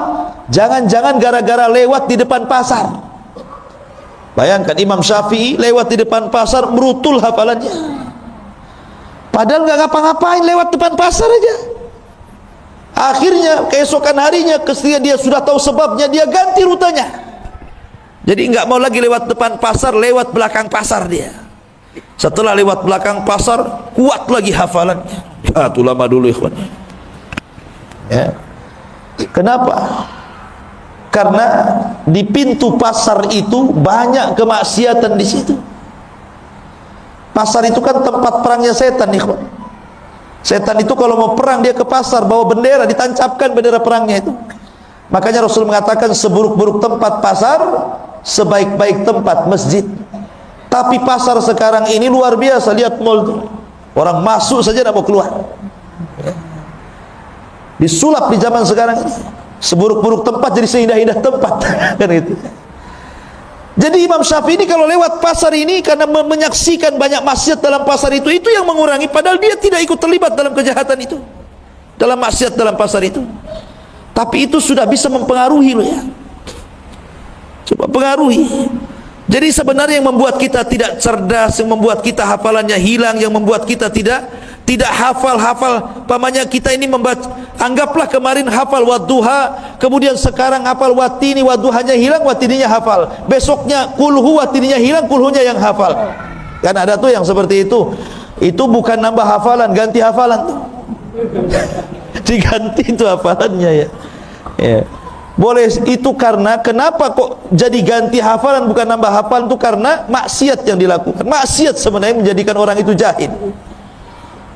Jangan-jangan gara-gara lewat di depan pasar. Bayangkan Imam Syafi'i lewat di depan pasar, merutul hafalannya. Padahal nggak ngapa-ngapain, lewat depan pasar aja. Akhirnya keesokan harinya, ketika dia sudah tahu sebabnya, dia ganti rutenya. Jadi nggak mau lagi lewat depan pasar, lewat belakang pasar dia. Setelah lewat belakang pasar, kuat lagi hafalannya. Itu lama dulu ikhwan. Ya. Kenapa? Karena di pintu pasar itu banyak kemaksiatan di situ. Pasar itu kan tempat perangnya setan, ikhwan. Setan itu kalau mau perang dia ke pasar, bawa bendera, ditancapkan bendera perangnya itu. Makanya Rasul mengatakan, seburuk-buruk tempat pasar, sebaik-baik tempat masjid. Tapi pasar sekarang ini luar biasa, lihat mall itu. Orang masuk saja tidak mau keluar. Disulap di zaman sekarang ini. Seburuk-buruk tempat jadi seindah-indah tempat. Kan itu. Jadi Imam Syafi'i ini kalau lewat pasar ini, karena menyaksikan banyak maksiat dalam pasar itu yang mengurangi, padahal dia tidak ikut terlibat dalam kejahatan itu, dalam maksiat dalam pasar itu. Tapi itu sudah bisa mempengaruhi loh ya. Coba pengaruhi. Jadi sebenarnya yang membuat kita tidak cerdas, yang membuat kita hafalannya hilang, yang membuat kita tidak hafal. Pamannya kita ini membaca, anggaplah kemarin hafal wadduha, kemudian sekarang hafal watini, wadduhanya hilang, watininya hafal. Besoknya kulhu, watininya hilang, kulhunya yang hafal. Kan ada tuh yang seperti itu. Itu bukan nambah hafalan, ganti hafalan tuh. Diganti itu hafalannya ya. Ya. Boleh itu karena kenapa kok jadi ganti hafalan bukan nambah hafalan, itu karena maksiat yang dilakukan. Maksiat sebenarnya menjadikan orang itu jahil.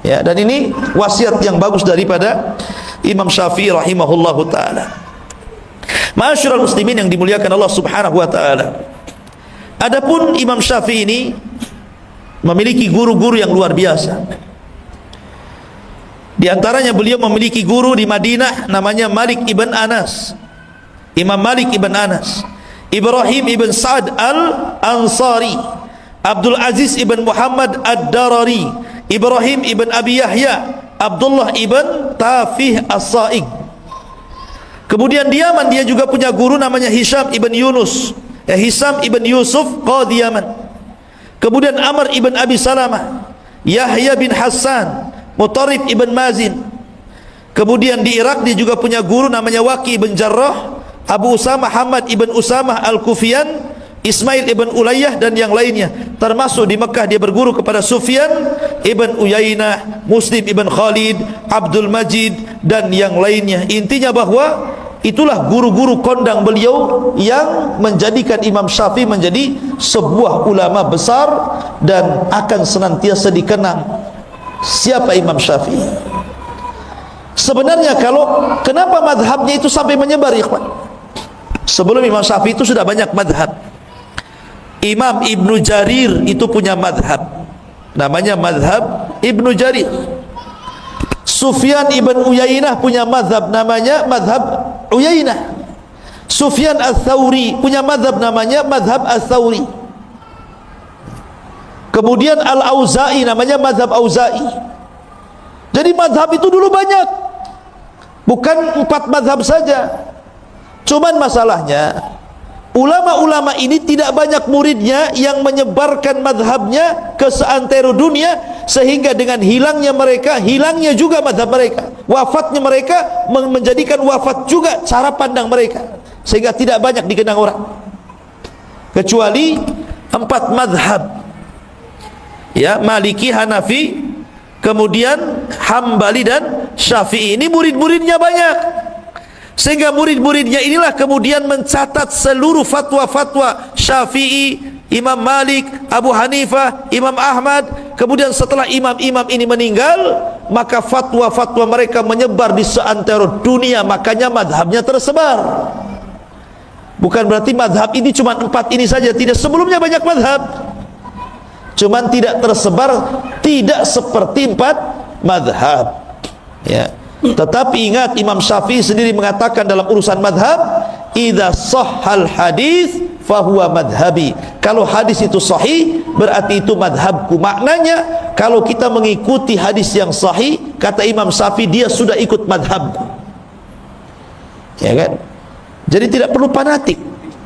Ya, dan ini wasiat yang bagus daripada Imam Syafi'i rahimahullahu taala. Ma'asyiral muslimin yang dimuliakan Allah Subhanahu wa taala. Adapun Imam Syafi'i ini memiliki guru-guru yang luar biasa. Di antaranya beliau memiliki guru di Madinah namanya Malik ibn Anas. Imam Malik ibn Anas, Ibrahim ibn Sa'ad al-Ansari, Abdul Aziz ibn Muhammad ad-Darari, Ibrahim ibn Abi Yahya, Abdullah ibn Tafih as-Sa'ig. Kemudian di Yaman dia juga punya guru namanya Hisham ibn Yunus, Hisham ibn Yusuf qadi Yaman. Kemudian Amr ibn Abi Salamah, Yahya bin Hassan, Mutarrif ibn Mazin. Kemudian di Irak dia juga punya guru namanya Waqi ibn Jarrah, Abu Usamah Hamad ibn Usamah al-Kufiyan, Ismail ibn Ulayyah dan yang lainnya. Termasuk di Mekah dia berguru kepada Sufyan ibn Uyainah, Muslim ibn Khalid, Abdul Majid dan yang lainnya. Intinya bahwa itulah guru-guru kondang beliau yang menjadikan Imam Syafi'i menjadi sebuah ulama besar dan akan senantiasa dikenang. Siapa Imam Syafi'i? Sebenarnya kenapa madhabnya itu sampai menyebar, ikhwan? Sebelum Imam Syafi'i itu sudah banyak madhab. Imam Ibnu Jarir itu punya madhab, namanya madhab Ibnu Jarir. Sufyan ibn Uyainah punya madhab, namanya madhab Uyainah. Sufyan al-Thawri punya madhab, namanya madhab al-Thawri. Kemudian Al-Auza'i namanya madhab Auza'i. Jadi madhab itu dulu banyak, bukan 4 madhab saja. Cuman masalahnya ulama-ulama ini tidak banyak muridnya yang menyebarkan madhabnya ke seantero dunia, sehingga dengan hilangnya mereka, hilangnya juga madhab mereka. Wafatnya mereka menjadikan wafat juga cara pandang mereka, sehingga tidak banyak dikenang orang. kecuali 4 madhab, ya, Maliki, Hanafi, kemudian Hambali dan Syafi'i. Ini murid-muridnya banyak, sehingga murid-muridnya inilah kemudian mencatat seluruh fatwa-fatwa Syafi'i, Imam Malik, Abu Hanifah, Imam Ahmad. Kemudian setelah imam-imam ini meninggal, maka fatwa-fatwa mereka menyebar di seantero dunia. Makanya madhabnya tersebar. Bukan berarti madhab ini cuma 4 ini saja, tidak. Sebelumnya banyak madhab, cuman tidak tersebar, tidak seperti 4 madhab, ya. Tetapi ingat, Imam Syafi'i sendiri mengatakan dalam urusan madhab, idza sahhal hadis fahuwa madhabi. Kalau hadis itu sahih, berarti itu madhabku. Maknanya kalau kita mengikuti hadis yang sahih, kata Imam Syafi'i, dia sudah ikut madhabku, ya kan? Jadi tidak perlu fanatik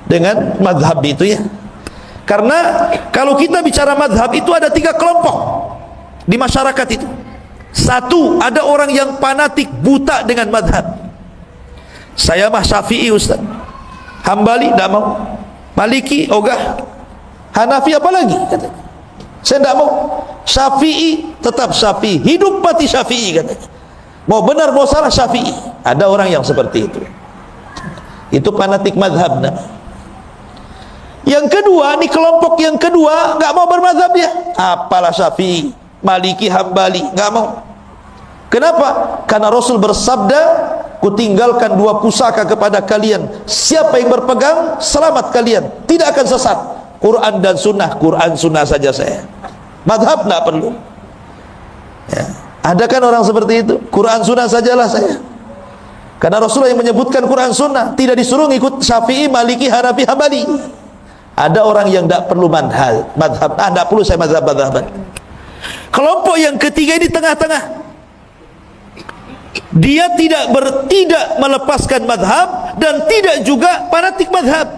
dengan madhab itu, ya. Karena kalau kita bicara madhab itu ada 3 kelompok di masyarakat itu. Satu, ada orang yang fanatik buta dengan madhab. Saya mah Syafi'i Ustaz, Hambali tidak mau, Maliki ogah, Hanafi apalagi katanya, saya tidak mau, Syafi'i tetap Syafi'i, hidup mati Syafi'i katanya, mau benar mau salah Syafi'i. Ada orang yang seperti itu fanatik madhab. Yang kedua, ini kelompok yang kedua, nggak mau bermadhab dia, apalah Syafi'i, Maliki, Hambali, nggak mau. Kenapa? Karena Rasul bersabda, kutinggalkan 2 pusaka kepada kalian, siapa yang berpegang selamat kalian, tidak akan sesat. Quran dan sunnah. Quran sunnah saja saya, madhab tidak perlu, ya. Ada kan orang seperti itu, Quran sunnah sajalah saya. Karena Rasulullah yang menyebutkan Quran sunnah, tidak disuruh ikut Syafi'i, Maliki, Hanafi, Hambali. Ada orang yang tidak perlu madhab, tidak perlu saya madhab-madhaban. Kelompok yang ketiga ini tengah-tengah. Dia tidak melepaskan madhab dan tidak juga fanatik madhab.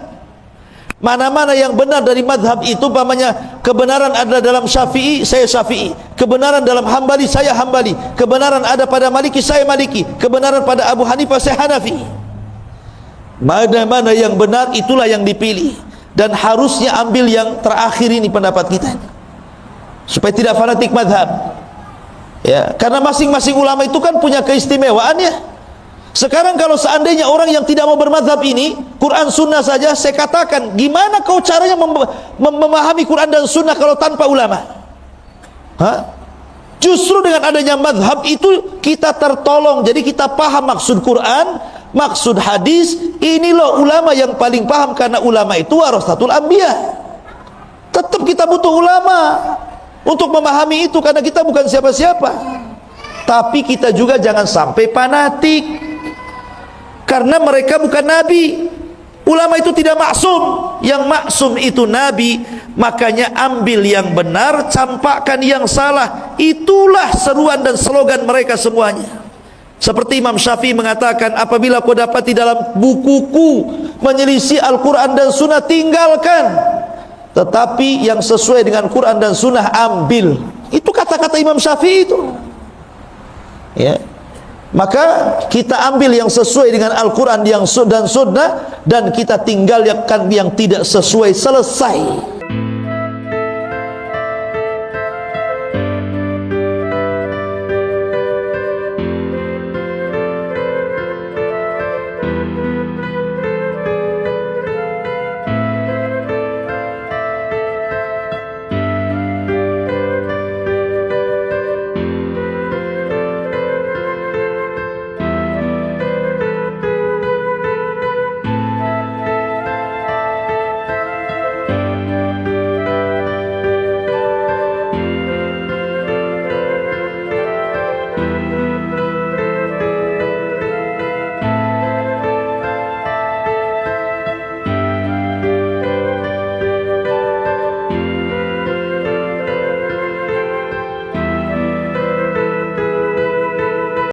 Mana-mana yang benar dari madhab itu, umpamanya kebenaran ada dalam Syafi'i, saya Syafi'i. Kebenaran dalam Hambali, saya Hambali. Kebenaran ada pada Maliki, saya Maliki. Kebenaran pada Abu Hanifah, saya Hanafi. Mana-mana yang benar, itulah yang dipilih. Dan harusnya ambil yang terakhir ini pendapat kita, supaya tidak fanatik madhab, ya. Karena masing-masing ulama itu kan punya keistimewaannya. Sekarang kalau seandainya orang yang tidak mau bermadhab ini, Quran sunnah saja, saya katakan, gimana kau caranya memahami Quran dan sunnah kalau tanpa ulama? Justru dengan adanya madhab itu kita tertolong. Jadi kita paham maksud Quran, maksud hadis. Ini loh ulama yang paling paham, karena ulama itu warasatul anbiya. Tetap kita butuh ulama untuk memahami itu, karena kita bukan siapa-siapa. Tapi kita juga jangan sampai fanatik, karena mereka bukan nabi. Ulama itu tidak maksum, yang maksum itu nabi. Makanya ambil yang benar, campakkan yang salah. Itulah seruan dan slogan mereka semuanya. Seperti Imam Syafi'i mengatakan, apabila kau dapati dalam bukuku menyelisih Al-Quran dan Sunnah, tinggalkan. Tetapi yang sesuai dengan Quran dan Sunnah ambil. Itu kata-kata Imam Syafi'i itu, ya. Maka kita ambil yang sesuai dengan Al-Quran dan Sunnah, dan kita tinggalkan yang tidak sesuai. Selesai.